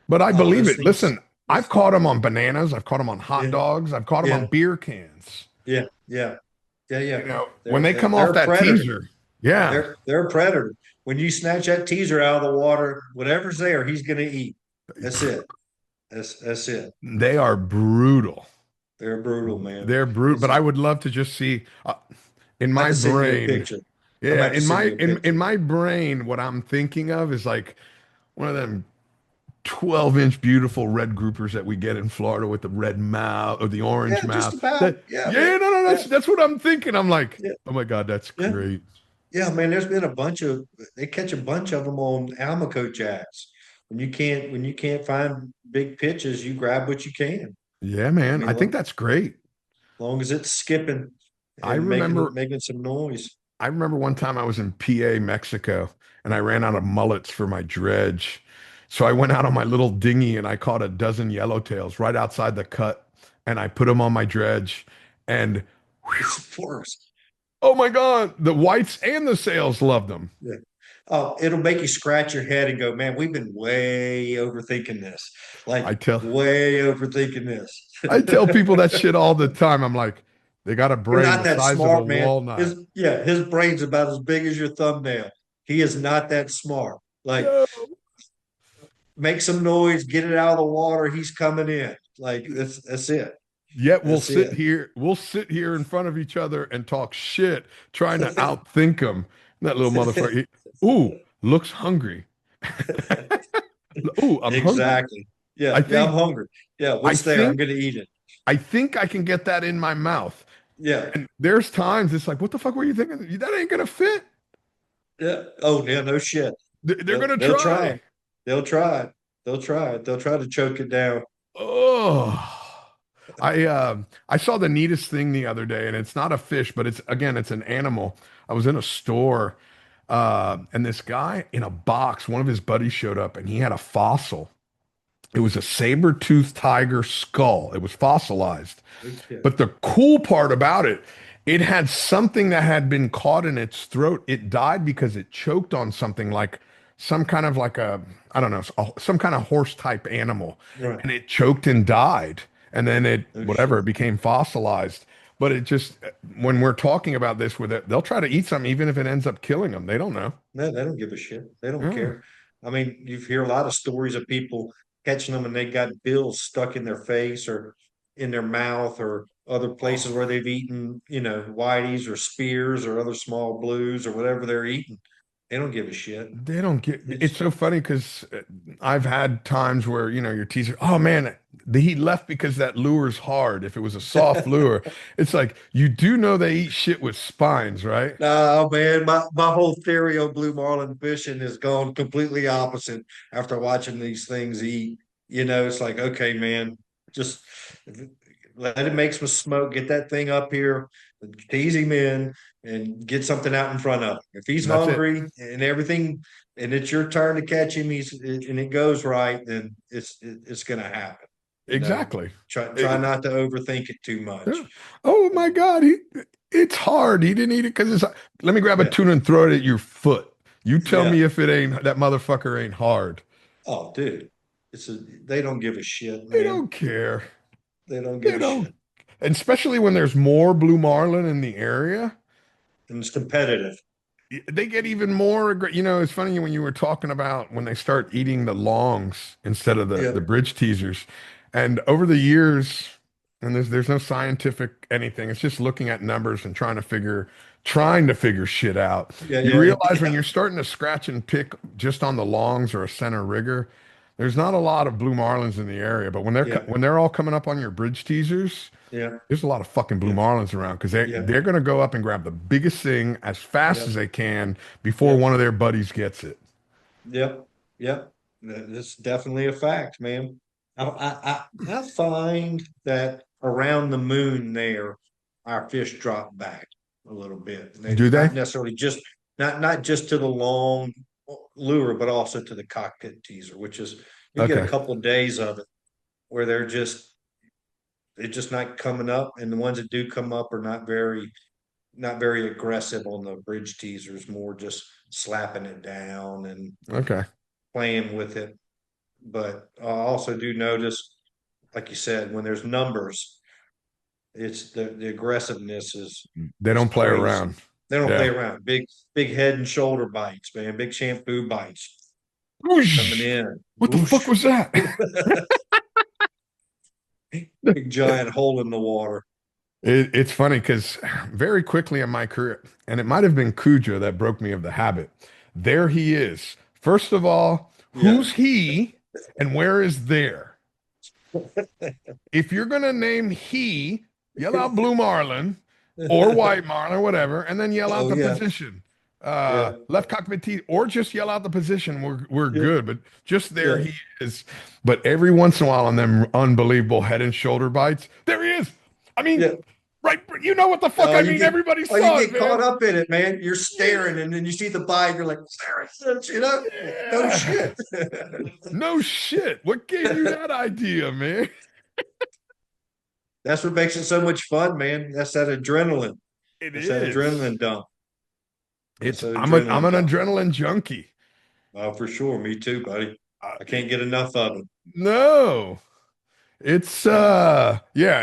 But I Oh, believe those it. things. Listen, I've This, caught them on bananas. I've caught them on hot yeah, dogs. I've caught them on yeah, beer cans. yeah, yeah, yeah, You yeah. know, when They're they they're, come off they're a that predator. teaser, yeah, They're a predator. When you snatch that teaser out of the water, whatever's there, he's going to eat. That's it. That's it. they are brutal. They're brutal, man. They're brutal. It's But I just, would love to just see in I have my to send you a brain. picture. I'm Yeah, about to in send my you a picture. in my brain, what I'm thinking of is like one of them 12-inch beautiful red groupers that we get in Florida with the red mouth or the orange Yeah, just mouth. about. That Yeah, man. yeah, no, Yeah, that's what I'm thinking. I'm like, yeah, oh my God, that's yeah, great. yeah, man. There's been a bunch of they catch a bunch of them on Almaco jacks. When you can't find big pitches, you grab what you can. Yeah, I man. mean, I think that's great. long as it's skipping I and making remember making some noise. I remember one time I was in PA, Mexico, and I ran out of mullets for my dredge. So I went out on my little dinghy and I caught a dozen yellowtails right outside the cut and I put them on my dredge and It's the worst. Oh my God. The whites and the sales loved them. Yeah. Oh, it'll make you scratch your head and go, man, we've been way overthinking this. I Like tell way overthinking this. I tell people that shit all the time. I'm like, they got a They're brain not the that size of a smart, man. walnut. His brain's about as big as your thumbnail. He is not that smart. Like, Yo. make some noise, get it out of the water. He's coming in. Like that's it. Yet That's it. we'll sit here in front of each other and talk shit, trying to outthink him. That little motherfucker. Ooh, looks hungry. Ooh, I'm hungry. Exactly. I Yeah, yeah, I'm think, hungry. Yeah, I what's there? I'm think, gonna eat it. I think I can get that in my mouth. Yeah, And there's times it's like, what the fuck were you thinking? That ain't gonna fit. yeah. Oh, yeah, no shit. They're gonna They'll try. try. They'll try it. They'll try it. They'll try to choke it down. Oh, I saw the neatest thing the other day, and it's not a fish, but it's an animal. I was in a store, and this guy in a box, one of his buddies showed up, and he had a fossil. It was a saber-toothed tiger skull. It was fossilized. Okay. But the cool part about it, it had something that had been caught in its throat. It died because it choked on something like some kind of like a, I don't know, some kind of horse type animal. Right. And it choked and died. And then No whatever, shit. it became fossilized. But it just, when we're talking about this with it, they'll try to eat something even if it ends up killing them. They don't know. No, they don't give a shit. They don't Yeah, care. I mean, you hear a lot of stories of people catching them and they got bills stuck in their face or in their mouth or other places where they've eaten, whiteys or spears or other small blues or whatever they're eating. They don't give a shit. they don't get it's It's so funny because I've had times where your teacher, oh man, he left because that lure's hard. If it was a soft lure, it's like you do know they eat shit with spines, right? No, man, my whole theory on blue marlin fishing has gone completely opposite after watching these things eat. It's like, okay, man, just let it make some smoke, get that thing up here, tease him in, and get something out in front of him. If he's That's it. hungry and everything, and it's your turn to catch him, and it goes right, then it's gonna happen. Exactly. Try Eh, not to overthink it too much. yeah. Oh my God, it's hard. He didn't eat it because let me grab a Yeah. tuna and throw it at your foot. You tell Yeah. me if it ain't that motherfucker ain't hard. Oh, dude, they don't give a shit, They man. don't care. They don't give They a don't. shit, And especially when there's more blue marlin in the area. and it's competitive. They get even more it's funny when you were talking about when they start eating the longs instead of the Yeah, bridge teasers. And over the years, and there's no scientific anything, it's just looking at numbers and trying to figure shit out. yeah, You yeah, realize when yeah, you're starting to scratch and pick just on the longs or a center rigger, there's not a lot of blue marlins in the area, but yeah, when they're all coming up on your bridge teasers, yeah, there's a lot of fucking blue yeah, marlins around because yeah, they're gonna go up and grab the biggest thing as fast yeah, as they can before yeah, one of their buddies gets it. yeah, yeah. That's definitely a fact, man. I find that around the moon there, our fish drop back a little bit. And they Do they? not necessarily just not just to the long lure, but also to the cockpit teaser, which is you get a Okay. couple of days of it where they're just not coming up, and the ones that do come up are not very aggressive on the bridge teasers, more just slapping it down and Okay. playing with it. But I also do notice, like you said, when there's numbers, it's the aggressiveness They is don't play crazy. around. They don't play Yeah. around. Big head and shoulder bites, man. Big shampoo bites coming Whoosh! in. What the fuck Whoosh. was that? Big giant hole in the water. It's funny because very quickly in my career, and it might have been Cujo that broke me of the habit. There he is. First of all, Yeah. who's he and where is there? If you're gonna name he, yell out blue marlin or white marlin, whatever, and then yell out Oh the yeah. position. Yeah. Left cockpit T, or just yell out the position. We're Yeah. good, but just there Yeah. he is. But every once in a while on them unbelievable head and shoulder bites, there he is. I mean, Yeah. right, you know what the fuck Oh, I mean? Everybody you saw it, get caught man. up in it, man. You're staring, and then you see the bite. You're like, there it is, no Yeah. shit. No shit. What gave you that idea, man? That's what makes it so much fun, man. That's that adrenaline. It It's that is. adrenaline dump. That's It's that I'm adrenaline an dump. adrenaline junkie. Oh, for sure. Me too, buddy. Uh, I can't get enough of it. no. It's Yeah. yeah,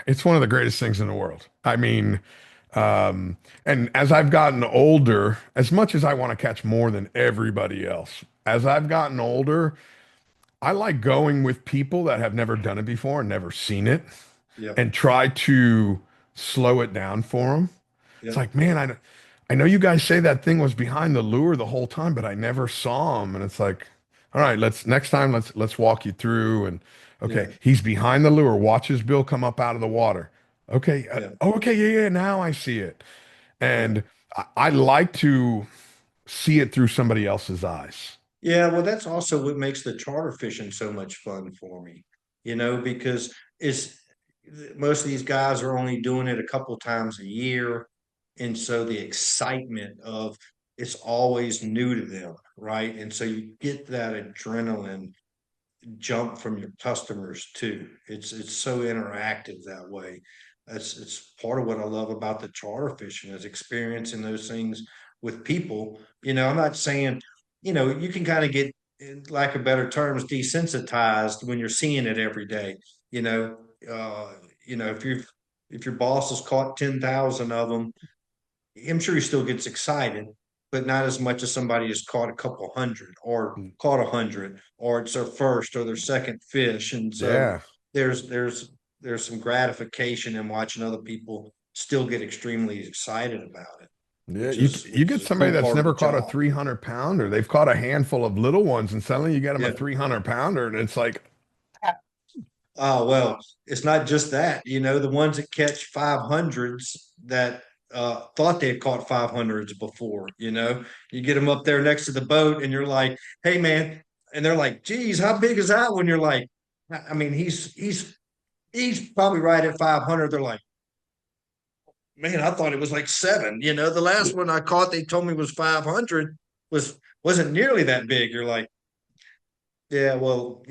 it's one of the greatest things in the world. I mean, and as I've gotten older, as much as I want to catch more than everybody else, as I've gotten older, I like going with people that have never done it before and never seen it Yep. and try to slow it down for them. It's Yep. like, man, I know you guys say that thing was behind the lure the whole time, but I never saw him. And it's like, all right, let's next time let's walk you through. And okay, Yeah. he's behind the lure. Watch his bill come up out of the water. Okay, Yeah. oh, okay, yeah, yeah. Now I see it, Yeah. and I like to see it through somebody else's eyes. Yeah, well, that's also what makes the charter fishing so much fun for me, because it's most of these guys are only doing it a couple times a year. And so the excitement of it's always new to them, right? And so you get that adrenaline jump from your customers too. It's so interactive that way. It's part of what I love about the charter fishing is experiencing those things with people. I'm not saying, you can kind of get, in lack of better terms, desensitized when you're seeing it every day. You know, uh, if your boss has caught 10,000 of them, I'm sure he still gets excited, but not as much as somebody has caught a couple hundred or caught 100, or it's their first or their second fish. And so Yeah, there's there's there's some gratification in watching other people still get extremely excited about it, yeah. which You is you which get is a somebody cool that's part of never the caught a job. 300 pounder. They've caught a handful of little ones, and suddenly you get them a Yeah. 300 pounder, and it's like, Oh, well, it's not just that, the ones that catch 500s that thought they had caught 500s before, you get them up there next to the boat and you're like, hey, man. And they're like, geez, how big is that one? You're like, I mean, he's probably right at 500. They're like, man, I thought it was like seven. The last one I caught, they told me was 500 wasn't nearly that big. You're like, yeah, well,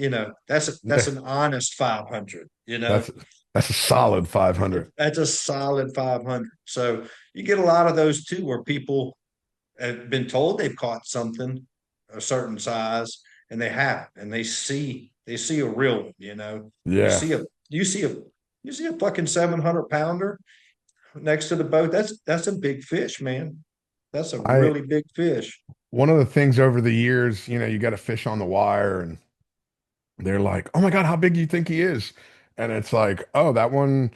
that's yeah, an honest 500, that's that's a solid 500. That's a solid 500. So you get a lot of those too, where people have been told they've caught something a certain size and they haven't, and they see a real one. You Yeah. see a you see a you see a fucking 700 pounder next to the boat. That's a big fish, man. That's a I really big fish. One of the things over the years, you got a fish on the wire and they're like, "Oh my God, how big do you think he is?" And it's like, "Oh, that one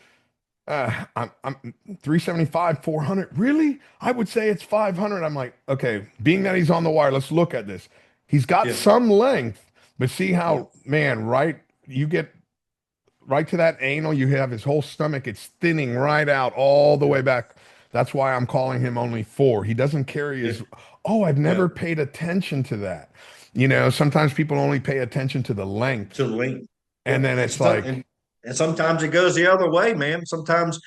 I'm 375, 400. Really? I would say it's 500." I'm like, "Okay, being that he's on the wire, let's look at this. He's got Yeah, some length, but see yeah, how, man, right? You get right to that anal, you have his whole stomach, it's thinning right out all the yeah, way back. That's why I'm calling him only four. He doesn't carry yeah, his, oh, I've yeah. never paid attention to that. Sometimes people only pay attention to the length. To length. And Yep. then And it's stuff like, and sometimes it goes the other way, man. Sometimes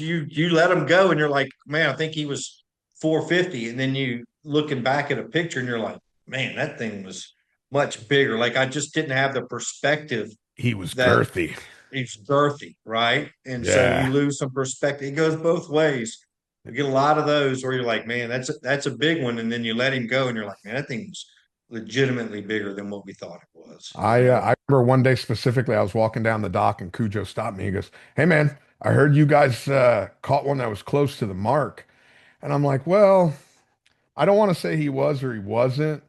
you let him go and you're like, man, I think he was 450. And then you looking back at a picture and you're like, man, that thing was much bigger. Like I just didn't have the perspective he was that girthy. he's girthy, right? And so you Yeah. lose some perspective. It goes both ways. You get a lot of those where you're like, man, that's a big one, and then you let him go, and you're like, man, that thing was legitimately bigger than what we thought it was. I remember one day specifically, I was walking down the dock and Cujo stopped me. He goes, "Hey man, I heard you guys caught one that was close to the mark." And I'm like, "Well, I don't want to say he was or he wasn't.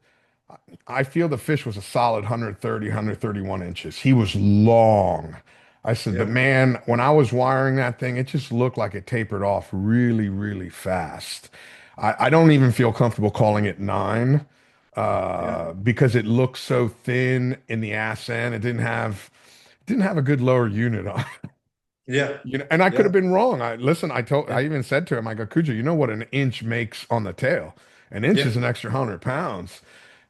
I feel the fish was a solid 130, 131 inches. He was long." I said, "But Yeah, man, when I was wiring that thing, it just looked like it tapered off really, really fast. I don't even feel comfortable calling it nine yeah, because it looked so thin in the ass end. It didn't have a good lower unit on. yeah, And I could have yeah, been wrong. I yeah, even said to him, I go, Cujo, you know what an inch makes on the tail? An inch yeah, is an extra 100 pounds.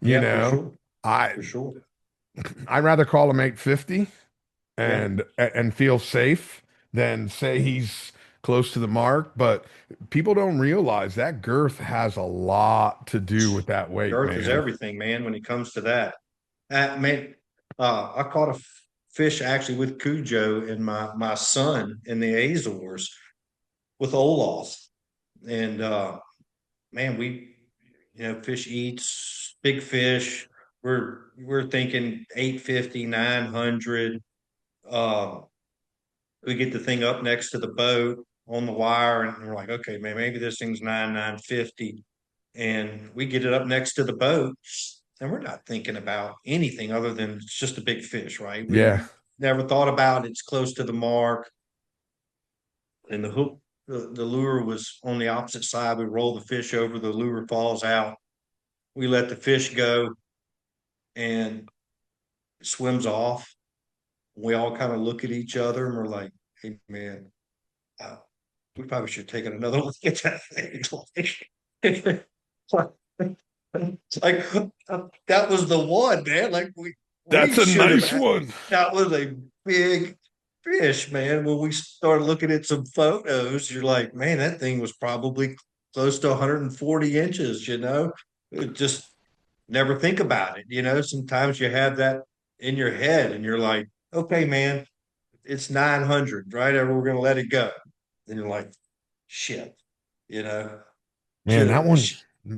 You yeah, for know, sure, I for sure. I'd rather call him 850 Yeah, and feel safe than say he's close to the mark. But people don't realize that girth has a lot to do with that weight, girth is man. everything, man. When it comes to that, man, I caught a fish actually with Cujo and my son in the Azores. with Olaf. And man, fish eats big fish. We're thinking 850, 900. Uh, we get the thing up next to the boat on the wire, and we're like, okay, man, maybe this thing's 950. And we get it up next to the boat, and we're not thinking about anything other than it's just a big fish, right? Yeah. We never thought about it's close to the mark, and the hook, the lure was on the opposite side. We roll the fish over, the lure falls out. We let the fish go, and it swims off. We all kind of look at each other, and we're like, "Hey, man, uh, we probably should take another look at that thing." It's like that was the one, man. Like we That's a should have nice had, one. that was a big fish, man. When we started looking at some photos, you're like, man, that thing was probably close to 140 inches, It just never think about it, Sometimes you have that in your head and you're like, okay, man, it's 900, right? Or we're gonna let it go. And you're like, shit, you know, Man, should have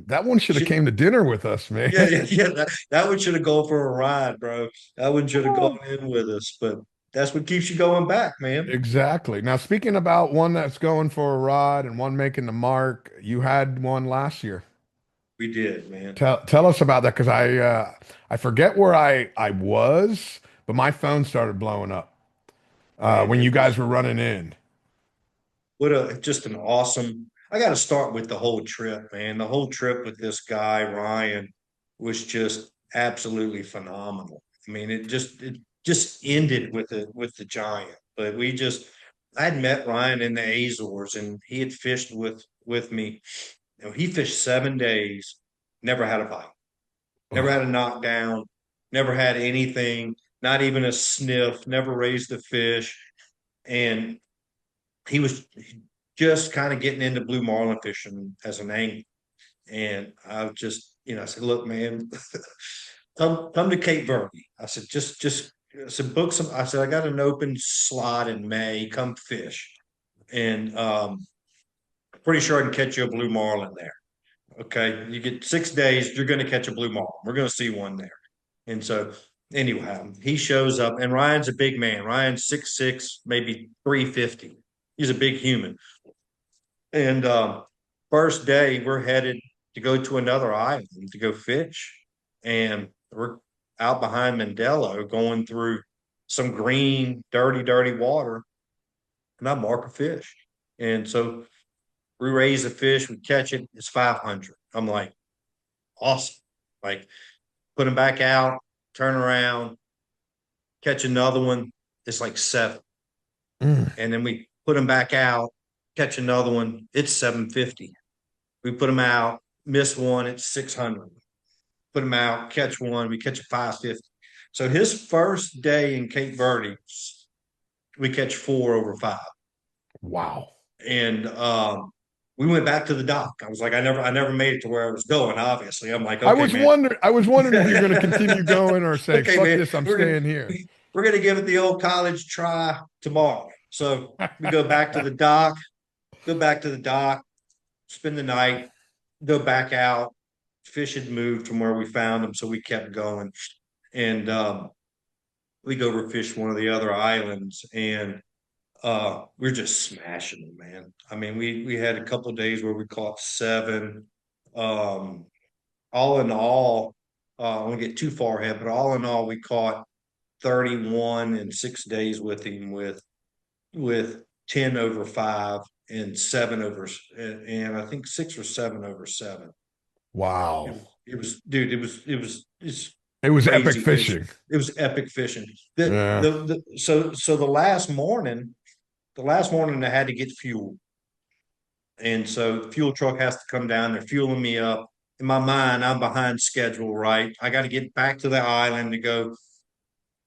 that one should have should came to dinner with us, man. yeah. That one should have gone for a ride, bro. That one should have gone in with us, but that's what keeps you going back, man. Exactly. Now, speaking about one that's going for a ride and one making the mark, you had one last year. We did, man. Tell us about that because I forget where I was, but my phone started blowing up Man, when it you guys was were running in. what a just an awesome. I got to start with the whole trip, man. The whole trip with this guy Ryan was just absolutely phenomenal. I mean, it just ended with the giant. But I had met Ryan in the Azores, and he had fished with me. He fished 7 days, never had a bite, never had a Oh, knockdown, never had anything, not even a sniff, never raised a fish, and he was just kind of getting into blue marlin fishing as an angler. And I was just, I said, look, man, come to Cape Verde. I said, I said, book some. I said, I got an open slot in May. Come fish. And pretty sure I can catch you a blue marlin there. Okay. You get 6 days, you're going to catch a blue marlin. We're going to see one there. And so, anyhow, he shows up, and Ryan's a big man. Ryan's 6'6", maybe 350. He's a big human. And first day, we're headed to go to another island to go fish. And we're out behind Mandela going through some green, dirty, dirty water. And I mark a fish. And so we raise the fish, we catch it, it's 500. I'm like, awesome. Like, put him back out, turn around, catch another one, it's like 7. mm, And then we put him back out, catch another one, it's 750. We put them out, miss one, it's 600. Put them out, catch one, we catch a 550. So his first day in Cape Verde, we catch 4 over 5. wow. And we went back to the dock. I was like, I never made it to where I was going, obviously. I'm like, okay, man. I was wondering if you're going to continue going or say, Okay, fuck man, this, I'm staying here. we're gonna give it the old college try tomorrow. So we go back to the dock, spend the night, go back out. Fish had moved from where we found them, so we kept going. And we go over fish one of the other islands, and we're just smashing them, man. I mean, we had a couple of days where we caught 7. Um, all in all, I won't get too far ahead, but all in all, we caught 31 in 6 days with him with 10 over 5 and 7 over, and I think 6 or 7 over 7. It Wow. was, it was, dude, it's It was epic crazy fishing. fishing. It was epic fishing. Yeah. So the last morning I had to get fuel. And so the fuel truck has to come down. They're fueling me up. In my mind, I'm behind schedule, right? I got to get back to the island to go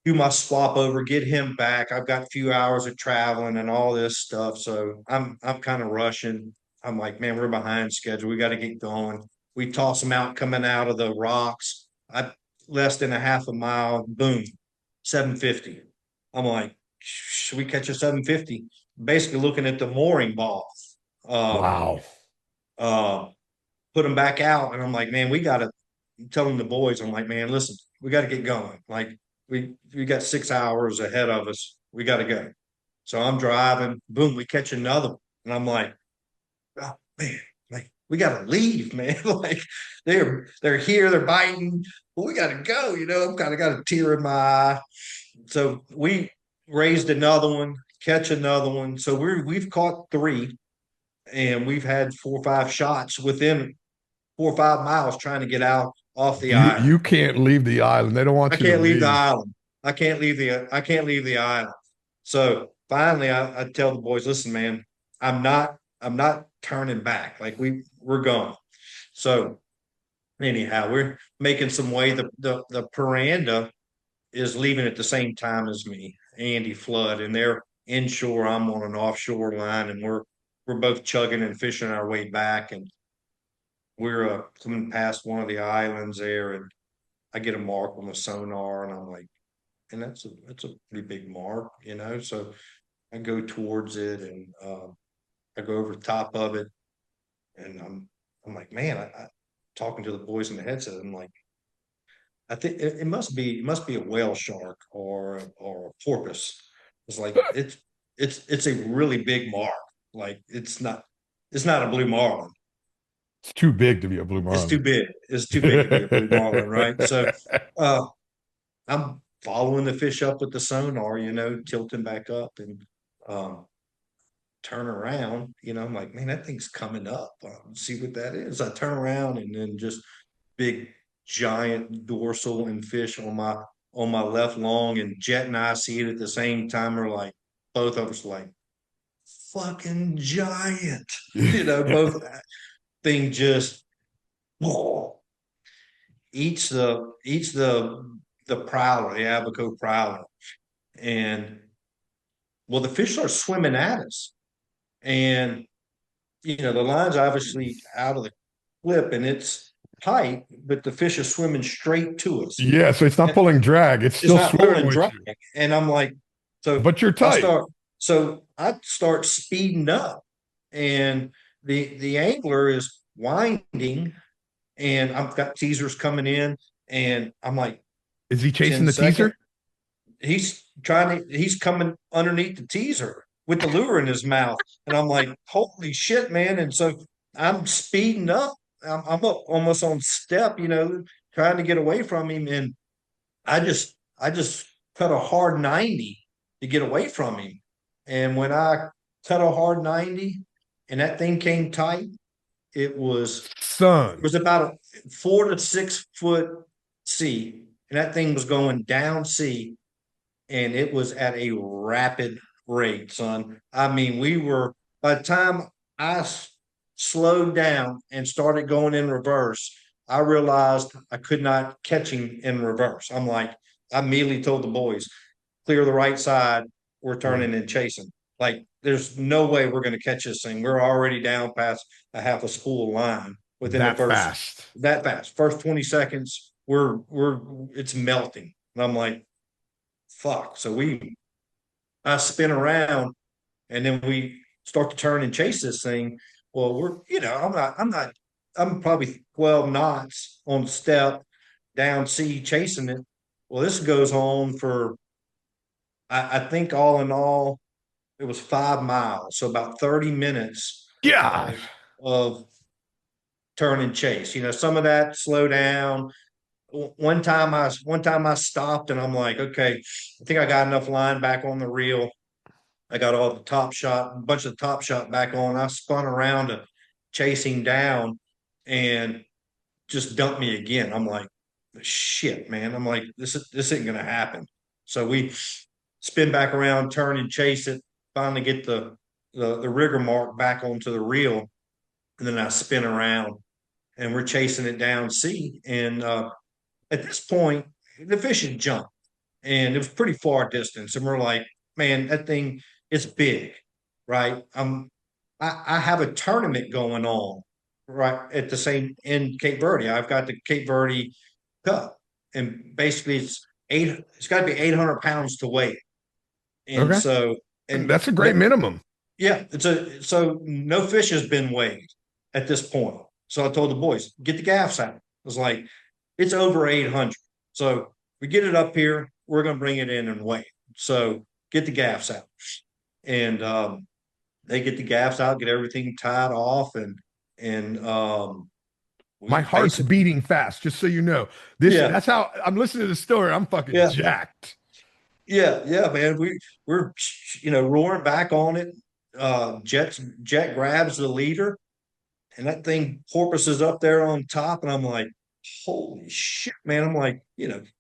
do my swap over, get him back. I've got a few hours of traveling and all this stuff. So I'm kind of rushing. I'm like, man, we're behind schedule. We got to get going. We toss them out coming out of the rocks. I less than a half a mile, boom, 750. I'm like, should we catch a 750? Basically looking at the mooring ball. Um, Wow. uh, put them back out, and I'm like, man, we got to telling the boys, I'm like, man, listen, we got to get going. Like we got 6 hours ahead of us. We got to go. So I'm driving. Boom, we catch another one, and I'm like, oh man, like we got to leave, man. Like they're here, they're biting, but we got to go. I'm kind of got a tear in my eye. So we raised another one, catch another one. So we've caught three, and we've had 4 or 5 shots within 4 or 5 miles trying to get out off the island. You can't leave the island. They don't I want you to can't leave the leave. island. I can't leave the island. So finally I tell the boys, listen, man, I'm not turning back. Like we're gone. So anyhow, we're making some way. The Piranda is leaving at the same time as me, Andy Flood, and they're inshore. I'm on an offshore line, and we're both chugging and fishing our way back, and we're coming past one of the islands there, and I get a mark on the sonar, and I'm like, and that's a pretty big mark, So I go towards it, and I go over the top of it, and I'm like, man, I talking to the boys in the headset. I'm like, I think it must be a whale shark or a porpoise. It's like it's a really big mark. Like it's not a blue marlin. It's too big to be a blue It's too marlin. big. It's too big to be a blue marlin, right? So uh, I'm following the fish up with the sonar, tilting back up, and um, turn around. I'm like, man, that thing's coming up. See what that is. I turn around, and then just big, giant dorsal and fish on my left long, and Jet and I see it at the same time. We're like, both of us like, fucking giant. Both thing just oh, eats the prowler, the Abaco prowler, and well, the fish are swimming at us, and the line's obviously out of the clip, and it's tight, but the fish is swimming straight to us. Yeah, so it's not And pulling drag. It's it's still not swimming pulling with drag, you, and I'm like, so but you're I tight. start, I start speeding up, and the angler is winding, and I've got teasers coming in, and I'm like, Is he chasing 10 the second. teaser? He's coming underneath the teaser with the lure in his mouth. And I'm like, holy shit, man. And so I'm speeding up. I'm up almost on step, trying to get away from him. And I just cut a hard 90 to get away from him. And when I cut a hard 90 and that thing came tight, it Son. was about a 4 to 6 foot sea. And that thing was going down sea, and it was at a rapid rate, son. I mean, by the time I slowed down and started going in reverse, I realized I could not catch him in reverse. I immediately told the boys, clear the right side, we're Yeah. turning and chasing. Like, there's no way we're going to catch this thing. We're already down past a half a spool line within the That first fast. that fast. First 20 seconds, it's melting. And I'm like, fuck. So I spin around, and then we start to turn and chase this thing. Well, I'm probably 12 knots on step down sea chasing it. Well, this goes on for, I think all in all, it was 5 miles. So about 30 minutes God. of, of turn and chase. Some of that slow down. One time I stopped, and I'm like, okay, I think I got enough line back on the reel. I got all the top shot, a bunch of top shot back on. I spun around to chase him down, and just dumped me again. I'm like, shit, man. I'm like, this ain't gonna happen. So we spin back around, turn and chase it, finally get the rigger mark back onto the reel, and then I spin around, and we're chasing it down sea. And at this point, the fish had jumped, and it was pretty far distance. And we're like, man, that thing is big, right? I have a tournament going on right at the same in Cape Verde. I've got the Cape Verde Cup, and basically it's got to be 800 pounds to weight. And Okay. so, And and that's a great that minimum. Yeah, so no fish has been weighed at this point. So I told the boys, get the gaffs out. I was like, it's over 800. So we get it up here, we're gonna bring it in and weigh it. So get the gaffs out. And they get the gaffs out, get everything tied off, and we My heart's basically, beating fast, just so you know. yeah, That's how I'm listening to the story. I'm fucking yeah, jacked. yeah, man. We're roaring back on it. Jet grabs the leader, and that thing porpoises up there on top, and I'm like, holy shit, man. I'm like,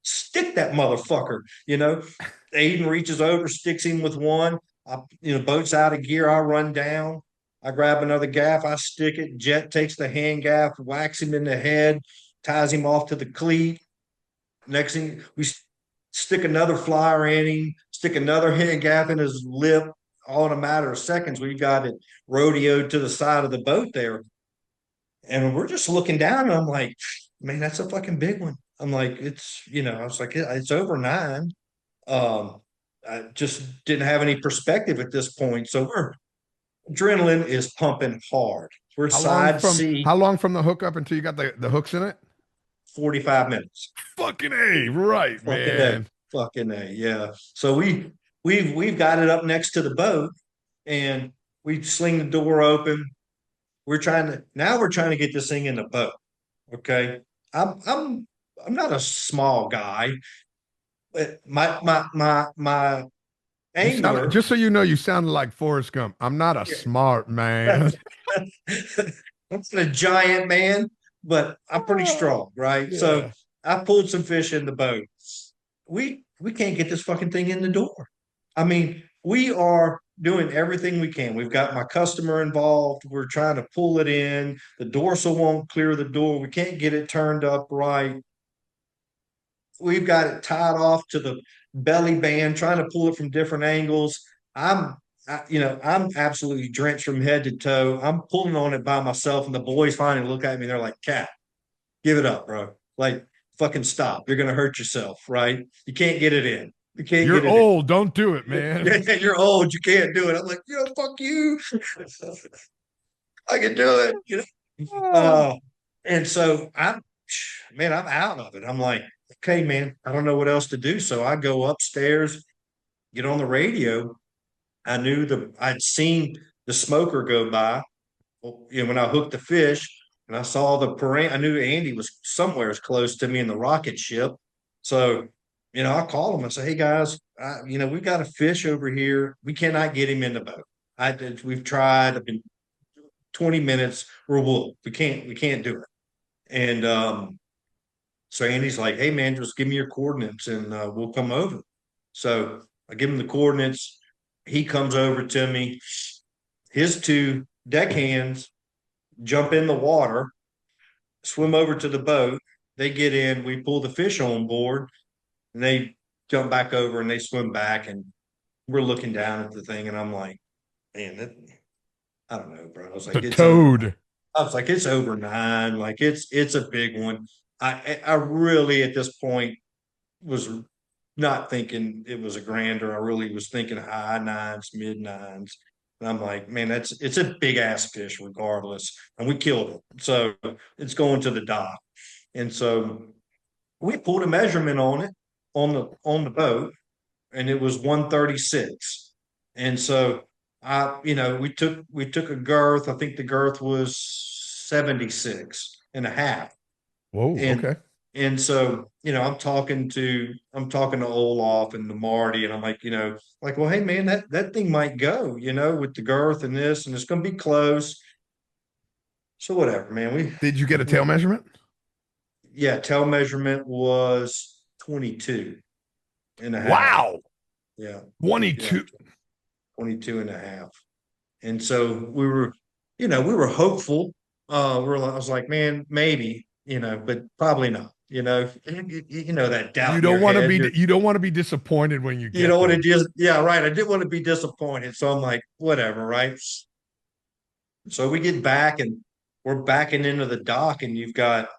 stick that motherfucker. Aiden reaches over, sticks him with one. Boat's out of gear. I run down. I grab another gaff. I stick it. Jet takes the hand gaff, whacks him in the head, ties him off to the cleat. Next thing, we stick another flyer in him, stick another hand gaff in his lip. All in a matter of seconds, we got it rodeoed to the side of the boat there. And we're just looking down, and I'm like, man, that's a fucking big one. I'm like, I was like, it's over 9. Um, I just didn't have any perspective at this point. So we're adrenaline is pumping hard. We're side C, How long from the hookup until you got the hooks in it? 45 minutes. Fucking A, right, Fucking A. man. Fucking A. Yeah. So we've got it up next to the boat, and we sling the door open. We're trying to get this thing in the boat. Okay. I'm not a small guy, but my You sound angler. just so you know, you sounded like Forrest Gump. I'm not a smart man. I'm not a giant man, but I'm pretty strong, right? So Yeah. I pulled some fish in the boat. We can't get this fucking thing in the door. I mean, we are doing everything we can. We've got my customer involved. We're trying to pull it in. The dorsal won't clear the door. We can't get it turned up right. We've got it tied off to the belly band, trying to pull it from different angles. I'm, I'm absolutely drenched from head to toe. I'm pulling on it by myself, and the boys finally look at me. They're like, "Cat, give it up, bro. Like, fucking stop. You're gonna hurt yourself, right? You can't get it in. You can't You're get it in. old. Don't do it, man. You're old. You can't do it." I'm like, fuck you. I can do it. Ah. Uh, and so I'm out of it. I'm like, okay, man, I don't know what else to do. So I go upstairs, get on the radio. I'd seen the smoker go by, when I hooked the fish, and I saw I knew Andy was somewhere as close to me in the rocket ship. So, I called him. I said, hey guys, we've got a fish over here. We cannot get him in the boat. We've tried. I've been 20 minutes. We're wool. We can't do it. And so Andy's like, hey man, just give me your coordinates and we'll come over. So I give him the coordinates. He comes over to me. His two deckhands jump in the water, swim over to the boat. They get in. We pull the fish on board, and they jump back over and they swim back. And we're looking down at the thing, and I'm like, man, I don't know, bro. The toad. I was like, it's over 9. Like it's a big one. I really at this point was not thinking it was a grander. I really was thinking high 9s, mid 9s. And I'm like, man, it's a big ass fish regardless. And we killed it. So it's going to the dock. And so we pulled a measurement on it on the boat, and it was 136. And so we took a girth. I think the girth was 76 and a half. Whoa, And okay. and so, I'm talking to Olaf and to Marty, and I'm like, well, hey man, that thing might go, with the girth and this, and it's gonna be close. So whatever, man. Did you get a tail We measurement? Yeah, tail measurement was 22 and a half. Wow. Yeah. Yeah, 22. 22 and a half. And so we were hopeful. I was like, man, maybe, but probably not. That doubt in your head. You don't want to be disappointed when you You get don't want to there. just, yeah, right. I didn't want to be disappointed. So I'm like, whatever, right? So we get back, and we're backing into the dock, and you've got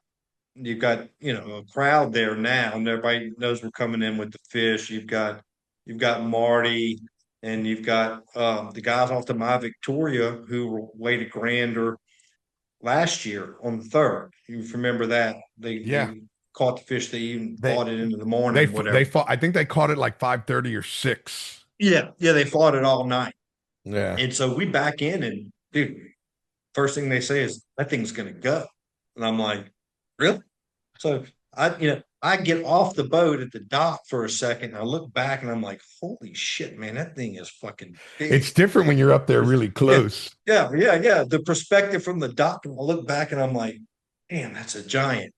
a crowd there now, and everybody knows we're coming in with the fish. You've got Marty. and you've got the guys off the My Victoria who weighed a grander last year on the third. You remember that Yeah. they caught the fish, they even They fought it into the morning, they whatever. fought. I think they caught it like 5:30 or 6. Yeah, yeah, they fought it all night. Yeah. And so we back in, and dude, first thing they say is that thing's gonna go. And I'm like, really? So I get off the boat at the dock for a second, and I look back, and I'm like, holy shit, man, that thing is fucking It's big. different when you're up there It's- really yeah, close. yeah. The perspective from the dock, and I look back, and I'm like, damn, that's a giant.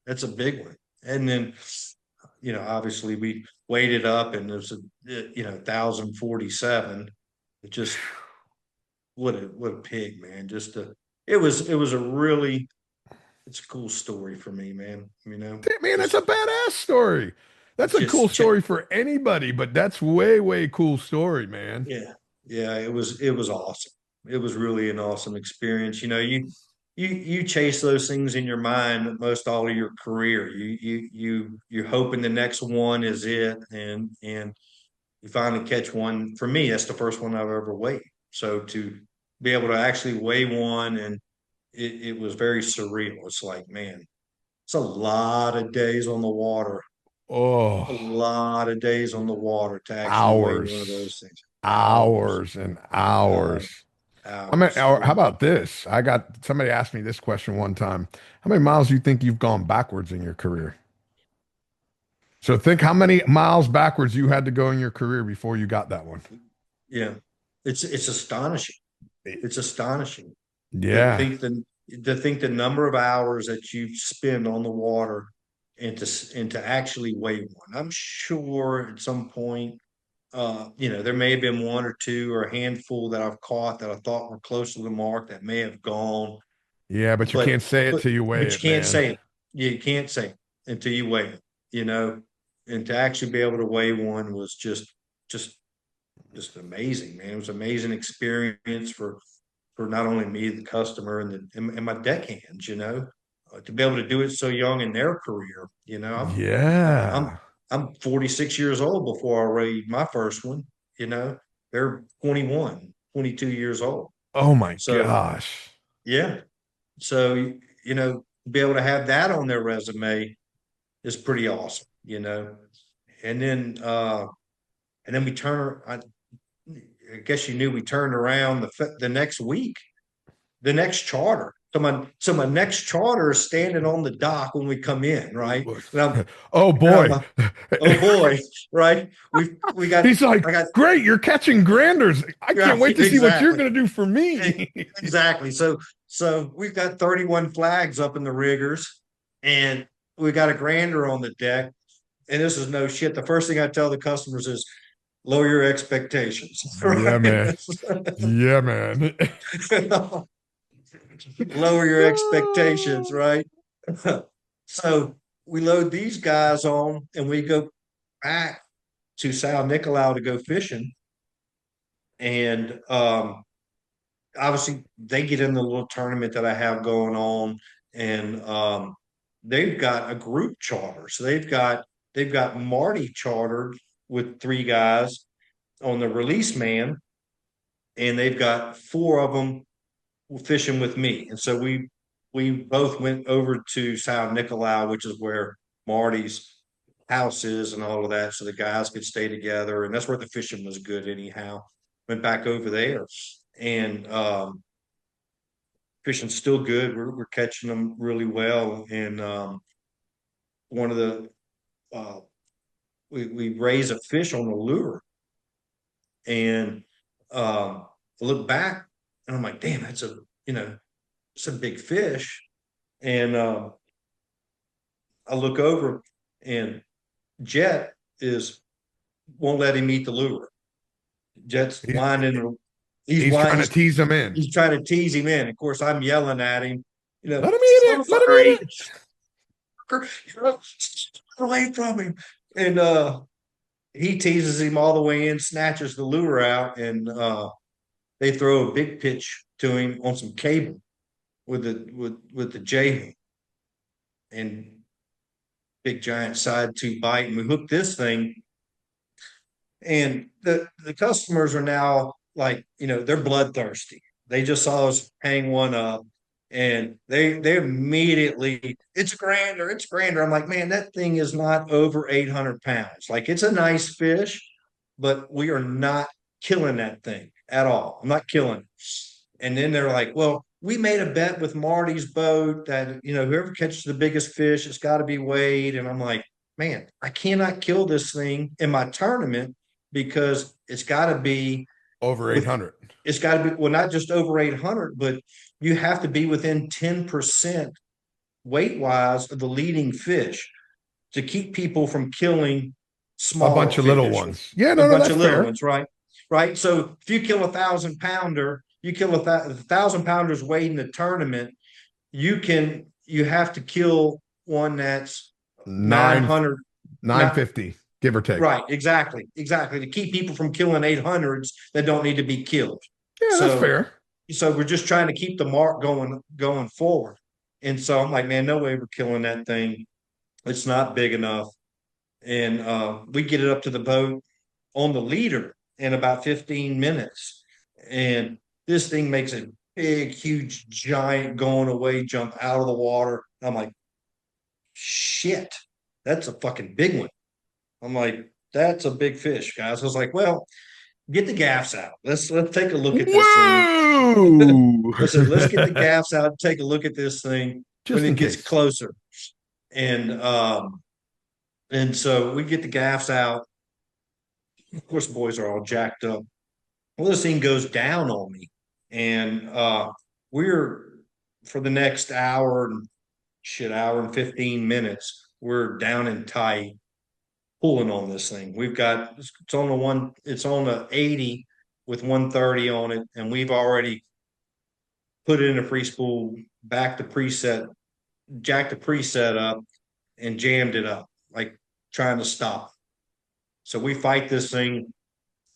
That's a big one. And then, obviously we weighed it up, and there's 1,047. It just what a pig, man. It was a really it's a cool story for me, man. Man, that's Just a badass story. That's a cool just check. story for anybody, but that's way, way cool story, man. Yeah, yeah. It was awesome. It was really an awesome experience. You chase those things in your mind most all of your career. You're hoping the next one is it, and you finally catch one. For me, that's the first one I've ever weighed. So to be able to actually weigh one, and it was very surreal. It's like, man, it's a lot of days on the water, Oh, a lot of days on the water to actually weigh one of hours, those things. Hours, hours and hours, hours. hours. How about this? I got somebody asked me this question one time. How many miles do you think you've gone backwards in your career? So think how many miles backwards you had to go in your career before you got that one. Yeah, it's astonishing. It's astonishing to Yeah. think the number of hours that you spend on the water and to actually weigh one. I'm sure at some point, there may have been one or two or a handful that I've caught that I thought were close to the mark that may have gone, Yeah, but you but can't say it but till you weigh but you it, can't man. say it. You can't say it until you weigh it. You know, and to actually be able to weigh one was just just amazing, man. It was an amazing experience for not only me, the customer, and my deckhands. To be able to do it so young in their career. I'm Yeah. I'm 46 years old before I weighed my first one. You know, they're 21, 22 years old. Oh my So gosh. yeah, so to be able to have that on their resume is pretty awesome. And then we turn. I guess you knew we turned around the next week, the next charter. So my next charter is standing on the dock when we come in, right? And I'm Oh and I'm boy. like, oh boy, right? We got He's like, I got great, you're catching granders. I yeah, can't wait to see what you're exactly. going to do for me. Exactly. So we've got 31 flags up in the riggers, and we got a grander on the deck. And this is no shit. The first thing I tell the customers is lower your expectations, Yeah, right? man. Yeah, man. Lower your expectations, right? So we load these guys on, and we go back to Sal Nicolau to go fishing. And obviously they get in the little tournament that I have going on, and they've got a group charter. So they've got Marty chartered with three guys on the release man, and they've got four of them fishing with me. And so we both went over to Sao Nicolau, which is where Marty's house is and all of that, so the guys could stay together. And that's where the fishing was good anyhow. Went back over there, and fishing's still good. We're catching them really well. And one of the uh, we raise a fish on the lure, and I look back, and I'm like, damn, that's it's a big fish. And I look over, and Jet is won't let him eat the lure. Jet's He's, whining. He's he's trying whining. to tease him in. He's trying to tease him in. Of course, I'm yelling at him. Let him eat it. Let him Motherfucker, eat eat it. away from him. And he teases him all the way in, snatches the lure out, and they throw a big pitch to him on some cable with the J hook and big giant side tube bite. And we hook this thing, And the customers are now like, they're bloodthirsty. They just saw us hang one up and they immediately, it's grander, it's grander. I'm like, man, that thing is not over 800 pounds. Like it's a nice fish, but we are not killing that thing at all. I'm not killing it. And then they're like, well, we made a bet with Marty's boat that, whoever catches the biggest fish, it's got to be weighed. And I'm like, man, I cannot kill this thing in my tournament because it's got to be Over with, 800. it's got to be, well, not just over 800, but you have to be within 10% weight wise of the leading fish to keep people from killing A smaller bunch of little fish, ones. Yeah, a no, no, bunch that's of little fair. ones, right? Right. So if you kill 1,000 pounder, you kill 1,000 pounders weighed in the tournament, you have to kill one that's nine Nine hundred, not 950, give or take. right, exactly, to keep people from killing 800s that don't need to be killed. Yeah, that's So fair. we're just trying to keep the mark going forward. And so I'm like, man, no way we're killing that thing. It's not big enough. And we get it up to the boat on the leader in about 15 minutes. And this thing makes a big, huge, giant going away jump out of the water. I'm like, shit, that's a fucking big one. I'm like, that's a big fish, guys. I was like, well, get the gaffs out. Let's take a look at this thing. Whoa! I said, let's get the gaffs out and take a look at this thing when Just in it gets case. closer. And so we get the gaffs out. Of course, the boys are all jacked up. Well, this thing goes down on me. And we're for the next hour and 15 minutes, we're down and tight, pulling on this thing. It's on a 80 with 130 on it, and we've already put it in a free spool, back the preset, jacked the preset up, and jammed it up, like trying to stop. So we fight this thing.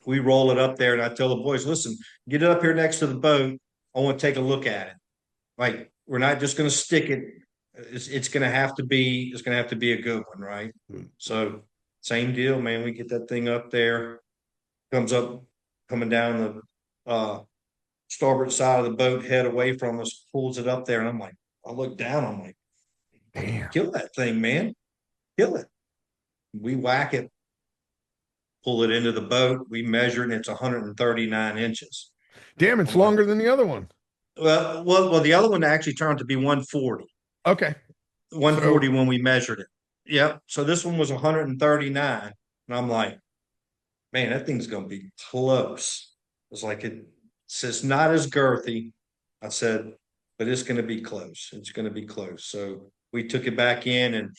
We roll it up there, and I tell the boys, listen, get it up here next to the boat. I want to take a look at it. Like we're not just going to stick it. It's going to have to be. It's going to have to be a good one, right? So same deal, man. We get that thing up there, comes up, coming down the starboard side of the boat, head away from us, pulls it up there, and I'm like, I look down, I'm like, fucking Damn. kill that thing, man, kill it. We whack it, pull it into the boat. We measure it, and it's 139 inches. Damn, it's I'm like, longer than the other one. well, the other one actually turned out to be 140. Okay. So 140 when we measured it. Yep. So this one was 139. And I'm like, man, that thing's gonna be close. It's like it's not as girthy. I said, but it's gonna be close. It's gonna be close. So we took it back in and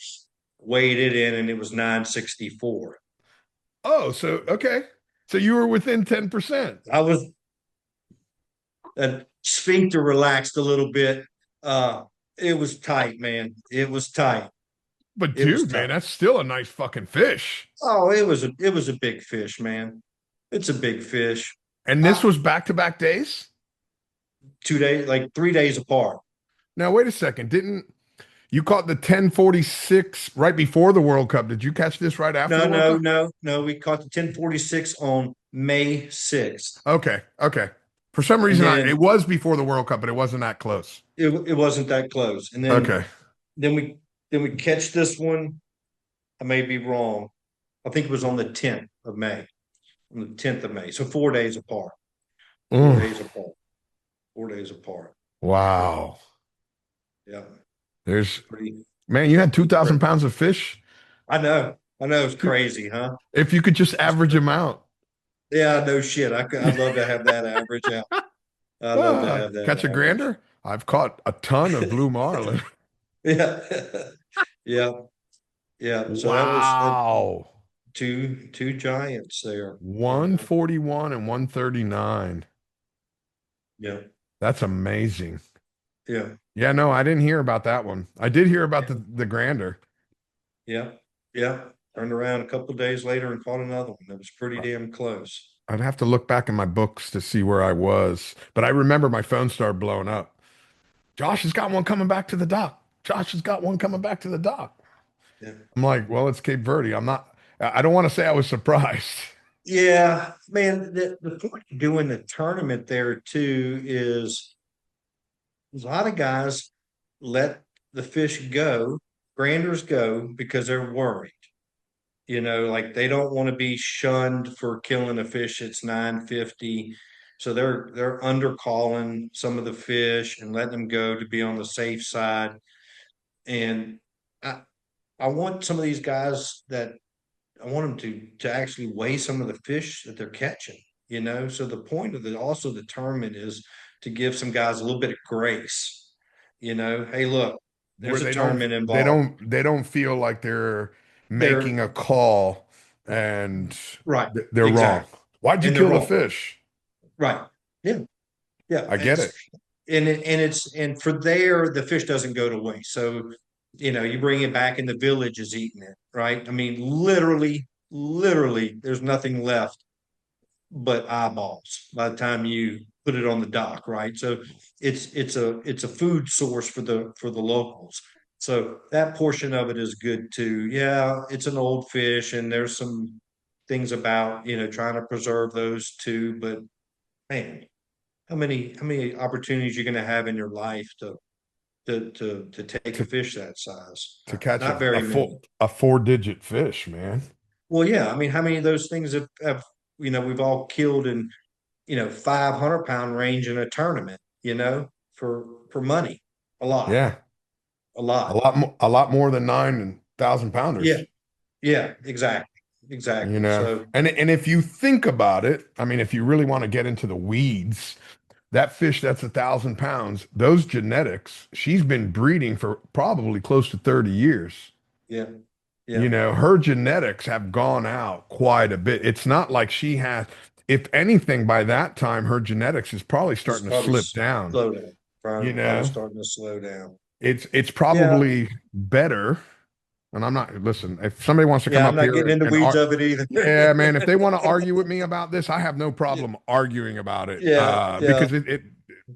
weighed it in, and it was 964. oh, so okay. So you were within 10%. I was that sphincter relaxed a little bit. It was tight, man. It was tight. But It was dude, man, tight. that's still a nice fucking fish. Oh, it was a big fish, man. It's a big fish. And this Uh, was back-to-back days? 2 days, like 3 days apart. Now, wait a second. Didn't you caught the 1046 right before the World Cup? Did you catch this right after No, the World no, Cup? no, no. We caught the 1046 on May 6th. Okay, okay. For some And reason, it then was before the World Cup, but it wasn't that close. it wasn't that close. And Okay. then we catch this one. I may be wrong. I think it was on the 10th of May. On the 10th of May. So 4 days apart. Four Mm, days apart. 4 days apart. Yeah. wow. Yeah. There's Pretty, Man, you had 2,000 pretty. pounds of fish. I know. I know it's crazy, huh? If you could just It's average crazy. them out. Yeah, no shit. I'd love to have that average out. I'd love to have that Catch a average. grander? I've caught a ton of blue marlin. Yeah. Yeah. Yeah. So that was Wow. two giants there. 141 and 139. Yeah. That's amazing. Yeah. Yeah, no, I didn't hear about that one. I did hear about the grander. Yeah. Yeah. Turned around a couple of days later and caught another one that was pretty damn close. I'd have to look back in my books to see where I was, but I remember my phone started blowing up. Josh has got one coming back to the dock. Josh has got one coming back to the dock. Yeah. I'm like, well, it's Cape Verde. I don't want to say I was surprised. Yeah, man, the point of doing the tournament there too is a lot of guys let the fish go, granders go because they're worried. Like they don't want to be shunned for killing a fish that's 950. So they're undercalling some of the fish and letting them go to be on the safe side. And I I want some of these guys that I want them to actually weigh some of the fish that they're catching. So the point of the tournament is to give some guys a little bit of grace. Hey, look, Where there's a tournament involved. they don't feel like they're making They're a call and right, they're wrong. exactly. Why'd you And they're kill the wrong. fish? Right. Yeah. Yeah. I get it. And for there, the fish doesn't go to waste. So, you bring it back and the village is eating it, right? I mean, literally, there's nothing left but eyeballs by the time you put it on the dock, right? So it's a food source for the locals. So that portion of it is good too. Yeah, it's an old fish, and there's some things about trying to preserve those too. But man, how many opportunities you're going to have in your life to take a To fish that size? catch Not very many. a 4-digit fish, man. Well, yeah, I mean, how many of those things have we've all killed in 500-pound range in a tournament, for money. A lot, Yeah. a lot. A lot more than 9,000 Yeah, pounders, yeah, exactly, you exactly. know. So And if you think about it, I mean, if you really want to get into the weeds, that fish that's 1,000 pounds, those genetics, she's been breeding for probably close to 30 years. yeah, You yeah. know, her genetics have gone out quite a bit. It's not like she has, if anything, by that time, her genetics is probably It's starting to probably slip down. slow down. You Probably know, starting to slow down. it's Yeah, probably better. And I'm not, listen, if somebody wants to come yeah. I'm up not getting here in the and weeds of it either. yeah, man, if they want to argue with me about this, I have no problem arguing about it Yeah, yeah, because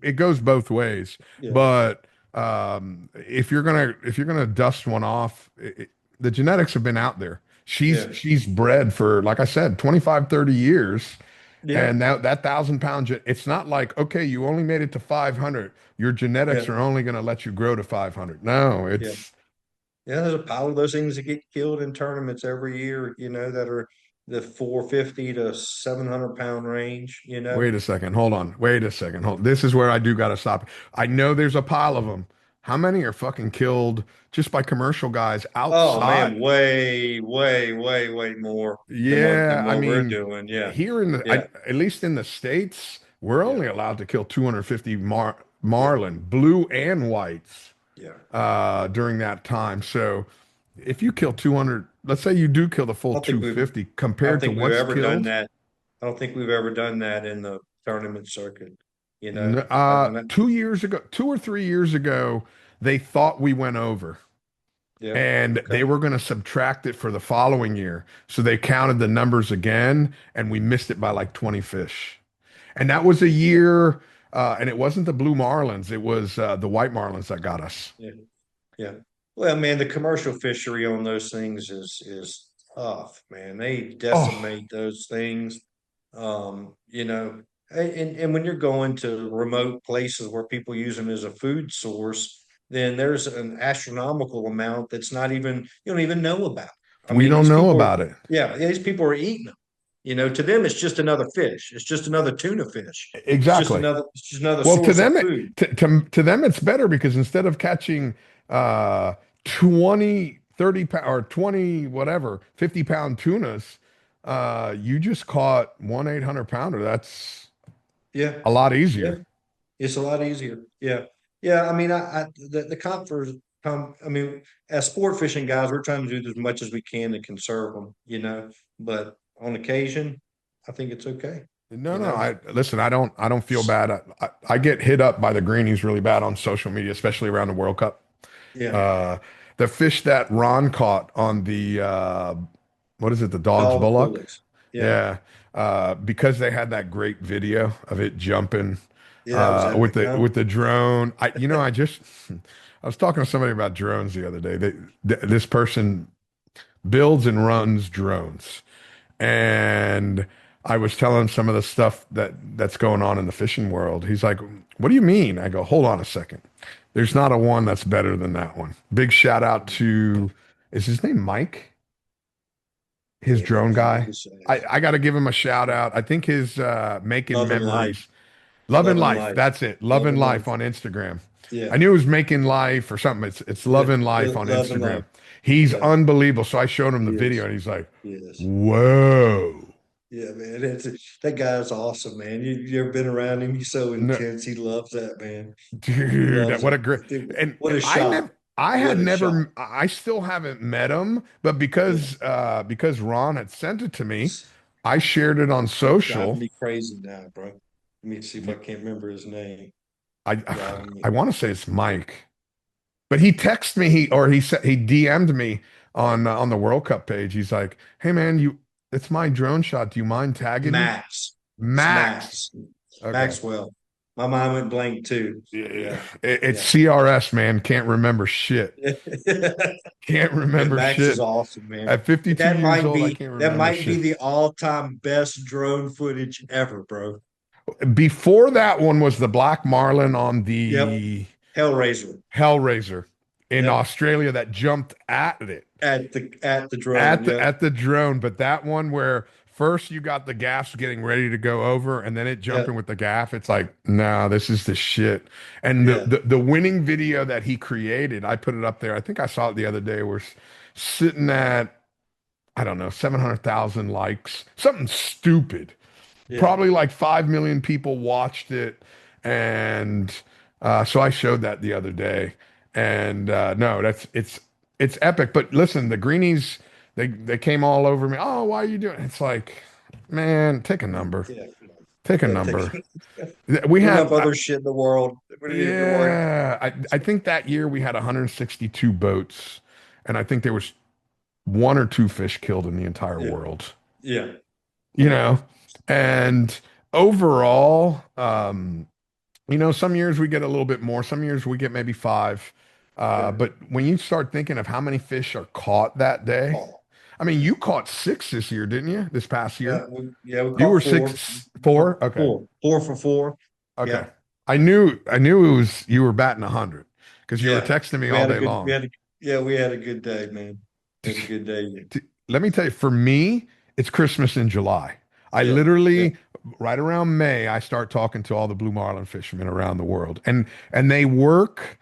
it goes both ways. yeah, But if you're gonna dust one off, the genetics have been out there. yeah, She's bred for, like I said, 25, 30 years. yeah, And that 1,000 pound, it's not like, okay, you only made it to 500. Your genetics yeah, are only going to let you grow to 500. No, yeah. it's Yeah, there's a pile of those things that get killed in tournaments every year, that are the 450 to 700-pound range. wait a second. Hold on. Wait a second. Hold. This is where I do got to stop. I know there's a pile of them. How many are fucking killed just by commercial guys Oh man, outside? way, way, way, way more than what Yeah, than I what we're mean, doing. Yeah, here in yeah, at least in the States, we're yeah, only allowed to kill 250 yeah, marlin, blue and whites, yeah. during that time. So if you kill 200, let's say you do kill the I full don't think we've 250 I don't compared to think we've what's ever done killed. that. I don't think we've ever done that in the tournament circuit. You know, and 2 years ago, 2 or 3 years ago, they thought we went over yeah, and they okay, were going to subtract it for the following year. So they counted the numbers again and we missed it by like 20 fish. And that was a year, and it wasn't the blue marlins, it was the white marlins that got us. yeah. Yeah. Well, man, the commercial fishery on those things is tough, man. They Oh, decimate those things. And when you're going to remote places where people use them as a food source, then there's an astronomical amount that's not even you don't even know about. I we mean, don't these know people are, about it. yeah, these people are eating them. To them, it's just another fish. It's just another tuna fish. Exactly. It's just another Well, source of food. to them, it's better because instead of catching uh, 20, 30 pound or 20, whatever, 50-pound tunas, you just caught 1 800 pounder. That's Yeah. a lot Yeah. easier. It's a lot easier. Yeah. Yeah. I mean, the comfort I mean, as sport fishing guys, we're trying to do as much as we can to conserve them. But on occasion, I think it's okay, No, you no. know? I don't feel bad. I get hit up by the greenies really bad on social media, especially around the World Cup. Yeah. Uh, the fish that Ron caught on the what is it, the dog's Dog bullock? bullets. Yeah. Yeah, because they had that great video of it jumping Yeah. That was epic, huh? with the drone. I just I was talking to somebody about drones the other day. This person builds and runs drones, And I was telling him some of the stuff that's going on in the fishing world. He's like, "What do you mean?" I go, "Hold on a second. There's not a one that's better than that one." Big shout out to, is his name Mike? His Yeah, drone I guy. wish I I got to give him a shout out. I think his Making love and life, Memories. Love and love and Life. life, That's it. Love love and and Life life. on Instagram. Yeah, I knew it was Making Life or something. It's yeah, Love and Life on love and life. Instagram. He's Yeah, unbelievable. So I showed him the video yes, and he's like, yes. "Whoa." Yeah, man, that guy's awesome, man. You ever been around him? He's so No, intense. He loves that, man. He dude, loves what it. a great. Dude, And what a I shot! never I What had a shot! never I still haven't met him, but Yeah, because Ron had sent it to me, I shared it on he's driving social. me crazy now, bro. Let me see if I can't remember his name. I Driving I me. want to say it's Mike. But he texted me, he said he DM'd me on the World Cup page. He's like, "Hey man, it's my drone shot. Do you mind tagging me?" Max. It's Max. Max. Okay. Maxwell. My mind went blank too. Yeah. Yeah, It's yeah. CRS, man. Can't remember shit. Can't Yeah, remember Max is shit. awesome, man. At 52 years old, I can't That remember might be shit. the all-time best drone footage ever, bro. Before that one was the Black Marlin on Yep. the Hellraiser. Hellraiser in Yep. Australia that jumped at it. At the drone. Yep. At the drone, but that one where first you got the gaffs getting ready to go over and then it jumping Yep. with the gaff, it's like, no, this is the shit. And Yeah. the winning video that he created, I put it up there. I think I saw it the other day. We're sitting at, I don't know, 700,000 likes, something stupid. Yeah. Probably like 5 million people watched it. And so I showed that the other day. And no, it's epic. But listen, the greenies, they came all over me. Oh, why are you doing it? It's like, man, take a number. Yeah. Take a Yeah. number. We There's had enough other shit in the world. We don't need to worry. yeah, I think that year we had 162 boats, and I think there was one or two fish killed in the entire Yeah. world. Yeah. You know, and overall, some years we get a little bit more, some years we get maybe five. Yeah. But when you start thinking of how many fish are caught that day, Oh, I mean, you caught six this year, didn't you? This past year? we You were caught four. six, four? Okay. Four for four. Okay. Yeah. I knew it was you were batting 100 because you were Yeah. texting me We all had a day good, we long. had a, yeah, we had a good day, man. We had a good day. Let me tell you, for me, it's Christmas in July. I Yeah. Yeah. literally, right around May, I start talking to all the blue marlin fishermen around the world, and they work,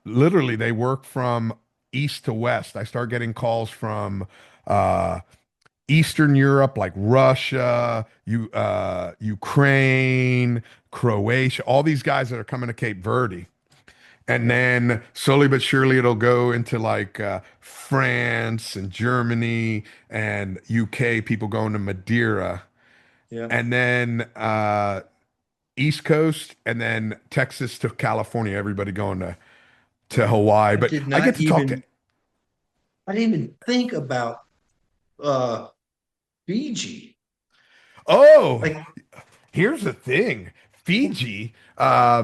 literally, they work from east to west. I start getting calls from uh, Eastern Europe, like Russia, Ukraine, Croatia, all these guys that are coming to Cape Verde. And Yeah. then slowly but surely it'll go into like France and Germany and UK, people going to Madeira. Yeah. And then East Coast and then Texas to California, everybody going to Man, Hawaii. But I get to talk to, I didn't even think about uh Fiji. oh, Like, here's the thing. Fiji, I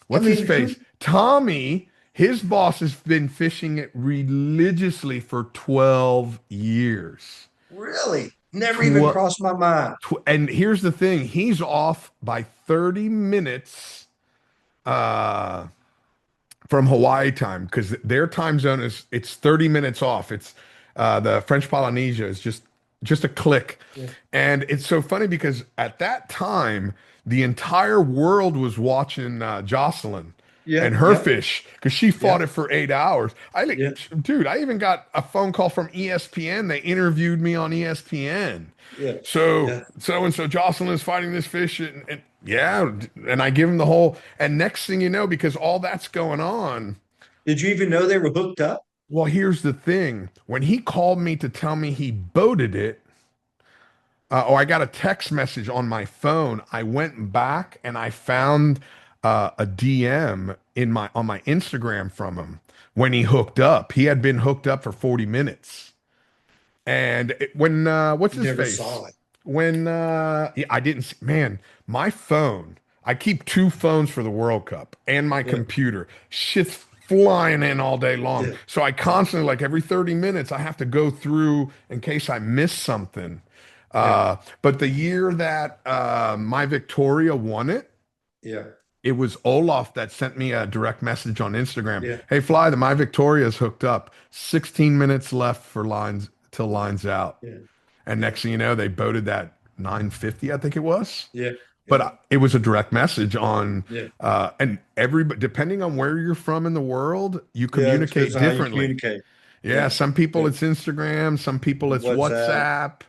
what's his mean, face? Tommy, his boss has been fishing it religiously for 12 years. really? Never even Tw crossed my mind. and here's the thing, he's off by 30 minutes uh from Hawaii time because their time zone is it's 30 minutes off. It's the French Polynesia is just a click. Yeah. And it's so funny because at that time the entire world was watching Jocelyn Yeah. and her Yep. fish because she fought Yep. it for 8 hours. Yeah. Dude, I even got a phone call from ESPN. They interviewed me on ESPN. Yeah. So Yeah. and so Jocelyn is fighting this fish, and yeah, and I give him the whole. And next thing you know, because all that's going on. Did you even know they were hooked up? Well, here's the thing: when he called me to tell me he boated it, or I got a text message on my phone, I went back and I found a DM in my on my Instagram from him when he hooked up. He had been hooked up for 40 minutes. And when what's his Never face? saw it. When yeah, I didn't see, man, my phone. I keep two phones for the World Cup and my Yeah. computer. Shit's flying in all day long. Yeah. So I constantly, like every 30 minutes, I have to go through in case I miss something. Yeah. But the year that my Victoria won it, Yeah. it was Olaf that sent me a direct message on Instagram. Yeah. Hey, Fly, the My Victoria's hooked up. 16 minutes left for lines till lines out. Yeah. And Yeah. next thing you know, they boated that 950, I think it was. Yeah. But Yeah. it was a direct message on, Yeah. and everybody, depending on where you're from in the world, you Yeah. It depends communicate on how you differently. communicate. Yeah, Yeah. some people Yeah. it's Instagram, some people it's WhatsApp.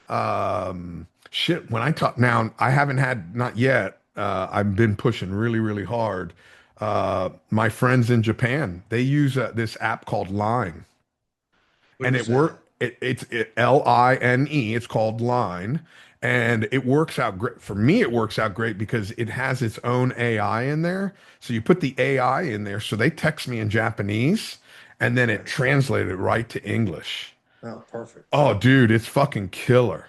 WhatsApp. Shit, when I talk now, I haven't had, not yet. I've been pushing really, really hard. My friends in Japan, they use this app called Line, What and is that? it's Line. It's called Line, and it works out great for me. It works out great because it has its own AI in there. So you put the AI in there, so they text me in Japanese, and then it Okay. translated it right to English. Oh, perfect. Oh, dude, it's fucking killer.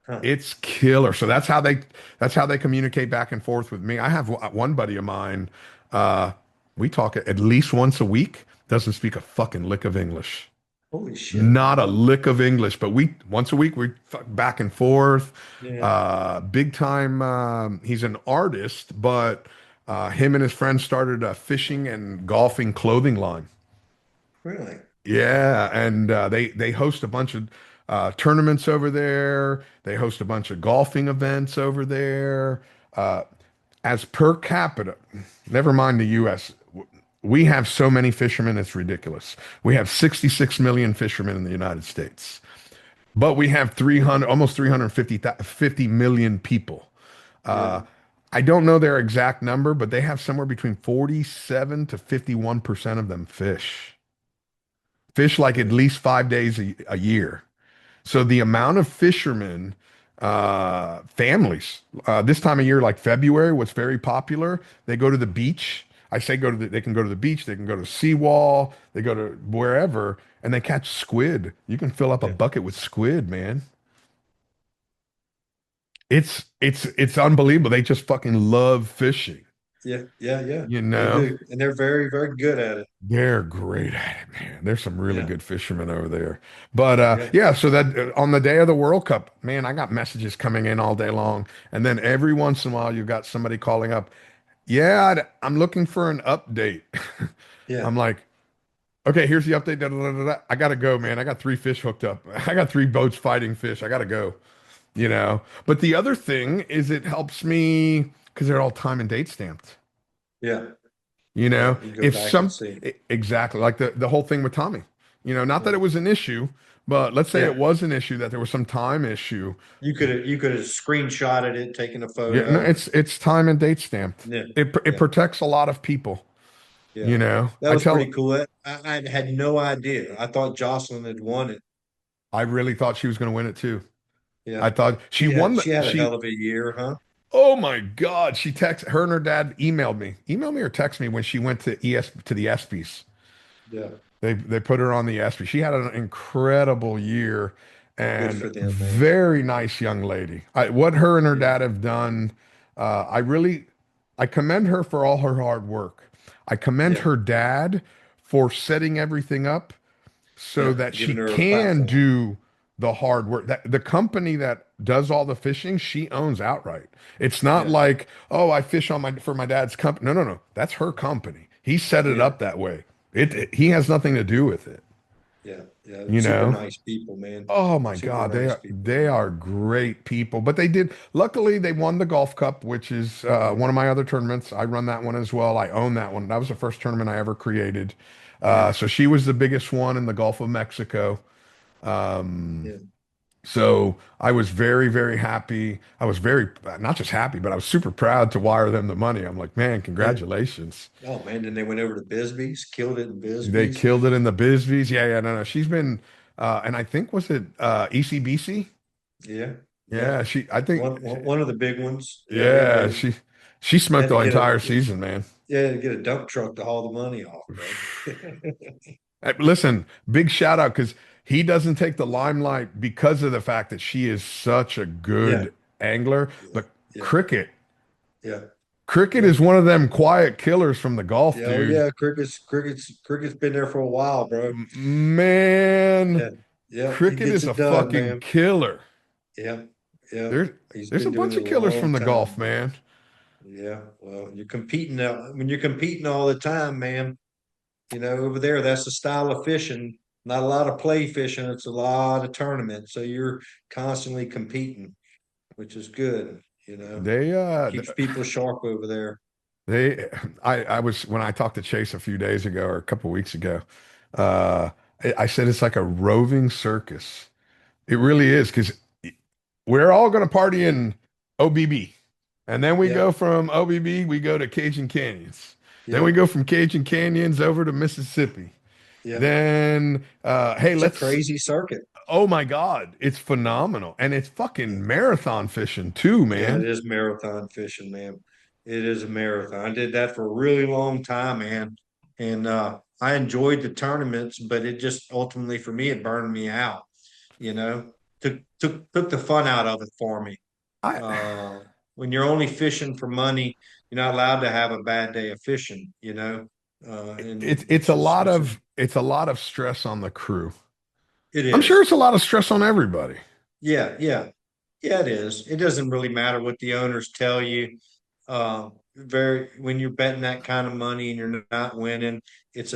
Huh. It's killer. So that's how they communicate back and forth with me. I have one buddy of mine. Uh, we talk at least once a week. Doesn't speak a fucking lick of English. Holy shit, Not a man. lick of English, but we once a week we fuck back and forth. Yeah. Big time. He's an artist, but him and his friends started a fishing and golfing clothing line. Really? Yeah, and they host a bunch of tournaments over there. They host a bunch of golfing events over there. Uh, as per capita, never mind the U.S. We have so many fishermen, it's ridiculous. We have 66 million fishermen in the United States, but we have 300, almost 50 million people. Yeah. Uh, I don't know their exact number, but they have somewhere between 47 to 51% of them fish like at Yeah. least 5 days a year. So the amount of fishermen, families, this time of year, like February, what's very popular, they go to the beach. I say they can go to the beach, they can go to Seawall, they go to wherever, and they catch squid. You can fill up a Yeah. bucket with squid, man. It's unbelievable. They just fucking love fishing, Yeah. Yeah. Yeah. you They know? do. And they're very, very good at it. They're great at it, man. There's some really Yeah. good fishermen over there. But Yeah. yeah, so that on the day of the World Cup, man, I got messages coming in all day long. And then every once in a while, you've got somebody calling up, yeah, I'm looking for an update. Yeah. I'm like, okay, here's the update. Da, da, da, da, da. I gotta go, man. I got 3 fish hooked up. I got 3 boats fighting fish. I gotta go, you know. But the other thing is it helps me because they're all time and date stamped. Yeah. You Yeah. know, You go if back and some see. exactly like the whole thing with Tommy, not that Yeah. it was an issue, but let's say it Yeah. was an issue that there was some time issue. You could have screenshotted it, taken a Yeah, no, photo. it's time and date stamped. Yeah. It Yeah. protects a lot of people. Yeah. That I was pretty tell cool. I had no idea. I thought Jocelyn had won it. I really thought she was going to win it too. Yeah. I thought she She won had the she had a she hell of a year, huh? Oh my God, she text her and her dad emailed me or text me when she went to the ESPYs. Yeah. They put her on the ESPY. She had an incredible year Good and for them, man. very nice young lady. What her and her Yeah. dad have done, I commend her for all her hard work. I commend Yeah. her dad for setting everything up so Yeah. that she Giving her a can platform. do the hard work. That the company that does all the fishing, she owns outright. It's not Yeah. like, oh, I fish on my for my dad's company. No, no, no. That's her company. He set it Yeah. up that way. He has nothing to do with it, Yeah. Yeah. you Super know? nice people, man. Oh my Super God, nice people. they are great people. But they did, luckily they won the Golf Cup, which is Yeah. one of my other tournaments. I run that one as well. I own that one. That was the first tournament I ever created. Yeah. So she was the biggest one in the Gulf of Mexico. Um, Yeah. so I was very, very happy. I was very, not just happy, but I was super proud to wire them the money. I'm like, man, Yeah. congratulations. Oh man, then they went over to Bisbee's, killed it in They Bisbee's. killed it in the Bisbees. Yeah, yeah, no, no. She's been, and I think was it ECBC? Yeah. Yeah. Yeah, I think, One of the big ones. Yeah. They yeah, they she smoked had the to get entire season, man. to get a dump truck to haul the money off, bro. Listen, big shout out because he doesn't take the limelight because of the fact that she is such a Yeah. good angler. Yeah. But Yeah. cricket, Yeah. cricket Yeah. is one of them quiet killers from the Gulf, Yeah. Oh dude. yeah. Cricket's been there for a while, bro. Man, Yeah. Yeah. He cricket gets is a it done, fucking man. killer. Yeah, yeah. There's He's there's a been doing bunch it a of killers from long the Gulf, time. man. Yeah. Well, you're competing now. When you're competing all the time, man, over there, that's the style of fishing. Not a lot of play fishing. It's a lot of tournaments. So you're constantly competing, which is good. They Keeps people sharp over there. they I was when I talked to Chase a few days ago or a couple weeks ago, uh I said it's like a roving circus. It really is because we're all going to party in OBB. And then we go Yep. from OBB, we go to Cajun Canyons. Then we Yep. go from Cajun Canyons over to Mississippi. Yep. Then, hey, It's a let's, crazy circuit. oh my God, it's phenomenal. And it's Yeah. fucking marathon fishing too, Yeah, it man. is marathon fishing, man. It is a marathon. I did that for a really long time, man. And I enjoyed the tournaments, but it just ultimately for me, it burned me out, you know. Took the fun out of it for me. I, Uh when you're only fishing for money, you're not allowed to have a bad day of fishing. And it's a lot of, it's a lot of stress on the crew. it I'm sure is. it's a lot of stress on everybody. Yeah, yeah. Yeah, it is. It doesn't really matter what the owners tell you. Very when you're betting that kind of money and you're not winning, it's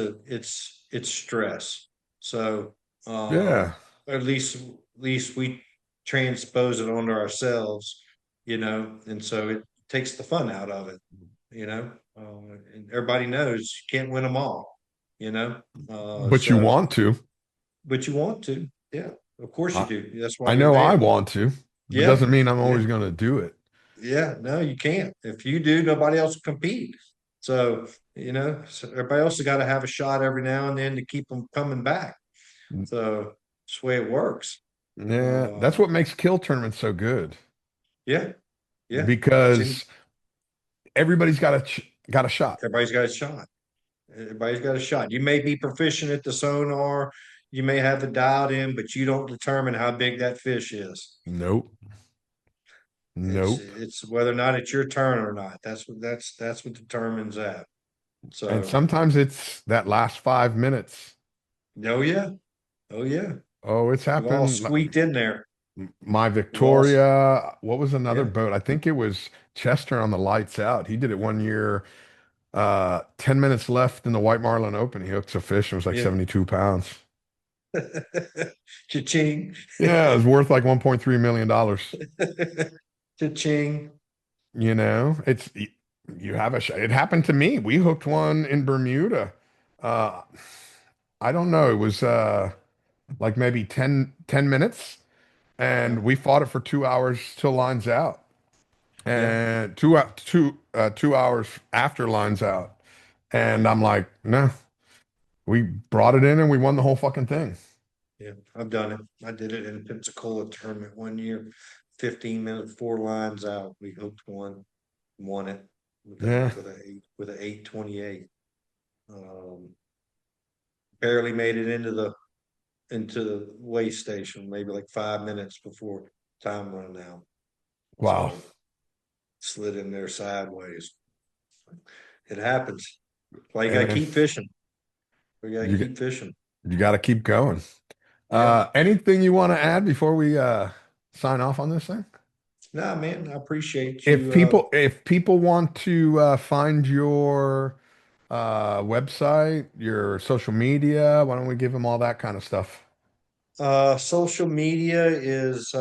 stress. So Yeah. at least we transpose it onto ourselves, and so it takes the fun out of it, you know. And everybody knows you can't win them all, you know. But you So want to. but you want to, yeah, of course you I, do. That's why I you're know I there. want to, but Yeah, doesn't mean I'm yeah. always going to do it. Yeah, no, you can't. If you do, nobody else will compete. So everybody else has got to have a shot every now and then to keep them coming back. So that's the way it works. Yeah, that's Uh, what makes kill tournaments so good yeah, yeah. It's in because everybody's got got a shot. everybody's got a shot. Everybody's got a shot. You may be proficient at the sonar, you may have the dialed in, but you don't determine how big that fish is. Nope. It's Nope. it's whether or not it's your turn or not. That's what determines that. And So, sometimes it's that last 5 minutes. oh yeah, oh yeah. Oh, it's We've all happened. squeaked in there. My We've all, Victoria, what was another yeah, boat? I think it was Chester on the lights out. He did it one year. 10 minutes left in the White Marlin Open. He hooks a fish and it was like yeah. 72 pounds. Cha-ching. Yeah, it was worth like $1.3 million. Cha-ching. You know, it's you have a shot. It happened to me. We hooked one in Bermuda. Uh, I don't know. It was like maybe ten minutes, Yeah, and we fought it for 2 hours till lines out, yeah, and 2 hours after lines out. And yeah, I'm like, no, we brought it in and we won the whole fucking thing. yeah. I've done it. I did it in Pensacola tournament one year. 15 minutes, four lines out. We hooked one, won it with a Yeah. with a with a 828. Um, barely made it into the weigh station, maybe like 5 minutes before time run out. Wow. So slid in there sideways. It happens. Why you gotta And keep fishing. We gotta you keep fishing. you got to keep going. Yeah. Anything you want to add before we sign off on this thing? Nah, man, I appreciate If you. people want to find your website, your social media, why don't we give them all that kind of stuff? Social media is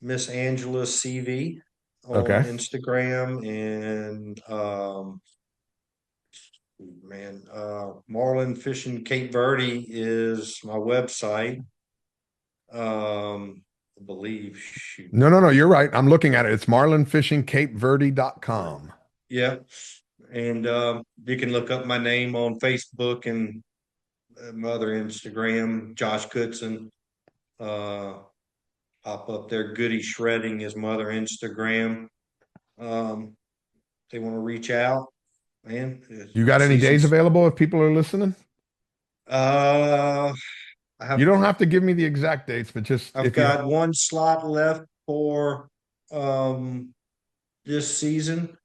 Miss Angela CV on Okay. Instagram and man, Marlin Fishing Cape Verde is my website. I believe. Shoot. No, no, no, you're right. I'm looking at it. It's marlinfishingcapeverde.com. Yeah. And you can look up my name on Facebook and my other Instagram, Josh Goodson. Uh, pop up there. Goody Shredding is my other Instagram. They want to reach out, man. You got any See some. days available if people are listening? Uh, I You have. don't have to give me the exact dates, but just I've if you got one slot left for um this season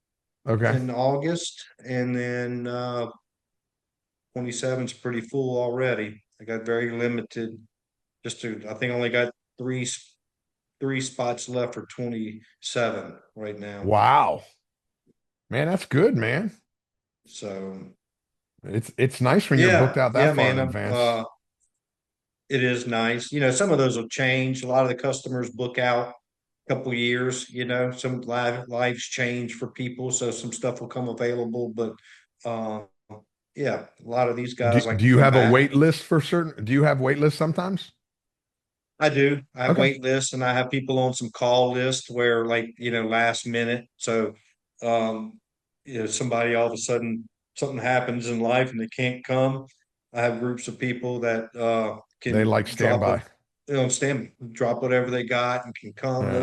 okay. in August, and then 27 is pretty full already. I got very limited. I think I only got three spots left for 27 right now. Wow. Man, that's good, man. So It's nice when you're booked yeah, out that yeah, far man. in advance. It is nice. Some of those will change. A lot of the customers book out a couple years. Some lives change for people, so some stuff will come available. But uh, yeah, a lot of these Do, guys like do to you come have a back. wait list for certain? Do you have wait lists sometimes? I do. I have Okay. wait lists and I have people on some call lists where like, last minute. So um, somebody all of a sudden something happens in life and they can't come. I have groups of people that They can like drop it, standby. drop whatever they got and can come. Yeah.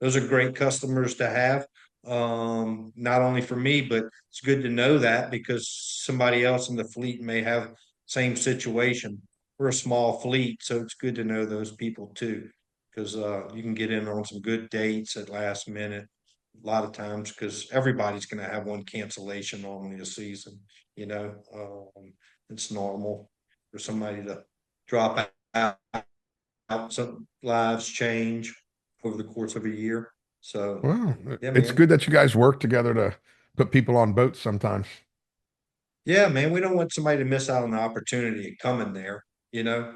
Those are great customers to have. Not only for me, but it's good to know that because somebody else in the fleet may have same situation. We're a small fleet, so it's good to know those people too, because you can get in on some good dates at last minute. A lot of times, because everybody's going to have one cancellation normally a season. You know, it's normal for somebody to drop out. Some lives change over the course of a year. So, Well, yeah, it's man. good that you guys work together to put people on boats sometimes. Yeah, man, we don't want somebody to miss out on the opportunity of coming there, you know.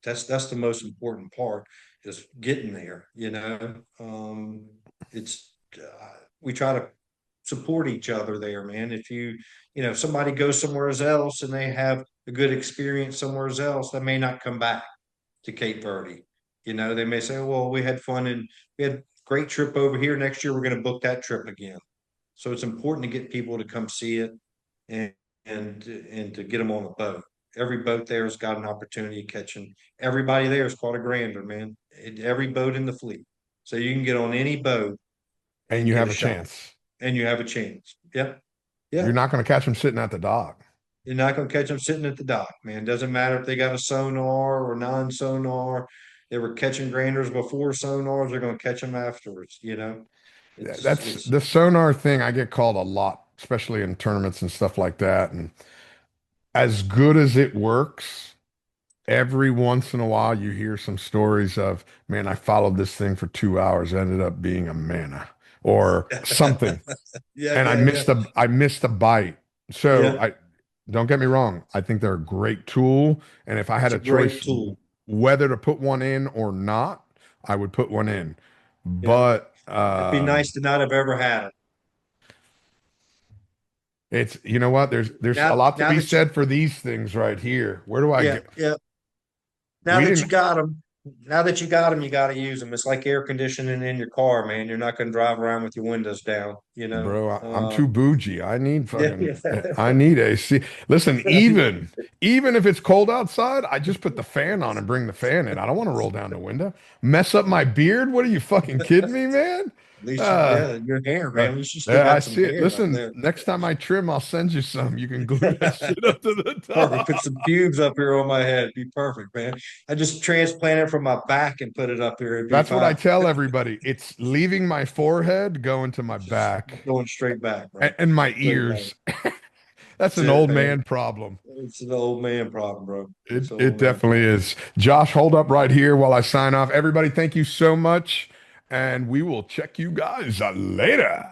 That's the most important part is getting there. It's we try to support each other there, man. If somebody goes somewhere else and they have a good experience somewhere else, they may not come back to Cape Verde. They may say, well, we had fun and we had a great trip over here. Next year we're going to book that trip again. So it's important to get people to come see it and and to get them on the boat. Every boat there has got an opportunity of catching. Everybody there is caught a grander, man. Every boat in the fleet. So you can get on any boat And and you get have a a shot, chance. and you have a chance. Yep, You're yeah. not going to catch them sitting at the dock. You're not going to catch them sitting at the dock, man. Doesn't matter if they got a sonar or non-sonar. They were catching granders before sonars. They're going to catch them afterwards. It's That's it's the sonar thing. I get called a lot, especially in tournaments and stuff like that. And as good as it works, every once in a while you hear some stories of, man, I followed this thing for 2 hours, ended up being a manna or something. yeah, And yeah, yeah, I missed a bite. So yeah. I don't get me wrong. I think they're a great tool. And if I had It's a a great choice tool. whether to put one in or not, I would put one in. Yeah. But It'd be nice to not have ever had it. it's you know what? There's a Now, lot to now be that you, said for these things right here. Where do I yeah, get? yeah. Now We that you didn't, got them, you got to use them. It's like air conditioning in your car, man. You're not going to drive around with your windows down, you know. bro. I'm too bougie. I need Yeah, fucking. yeah. I need AC. Listen, even if it's cold outside, I just put the fan on and bring the fan in. I don't want to roll down the window, mess up my beard. What are you fucking kidding me, man? At least Uh, yeah, your hair, man. At least you still yeah, I got some see it. hair up Listen, there. next time I trim, I'll send you some. You can glue that shit up to the Perfect. Put top. some pubes up here on my head. Be perfect, man. I just transplant it from my back and put it up here. It'd be That's what I fine. tell everybody. It's leaving my forehead, going to my Just back going straight back, bro. and my Straight back. ears. That's That's an it, old man. man problem. It's an old man problem, bro. It's It an it old man definitely problem. is. Josh, hold up right here while I sign off. Everybody, thank you so much, and we will check you guys later.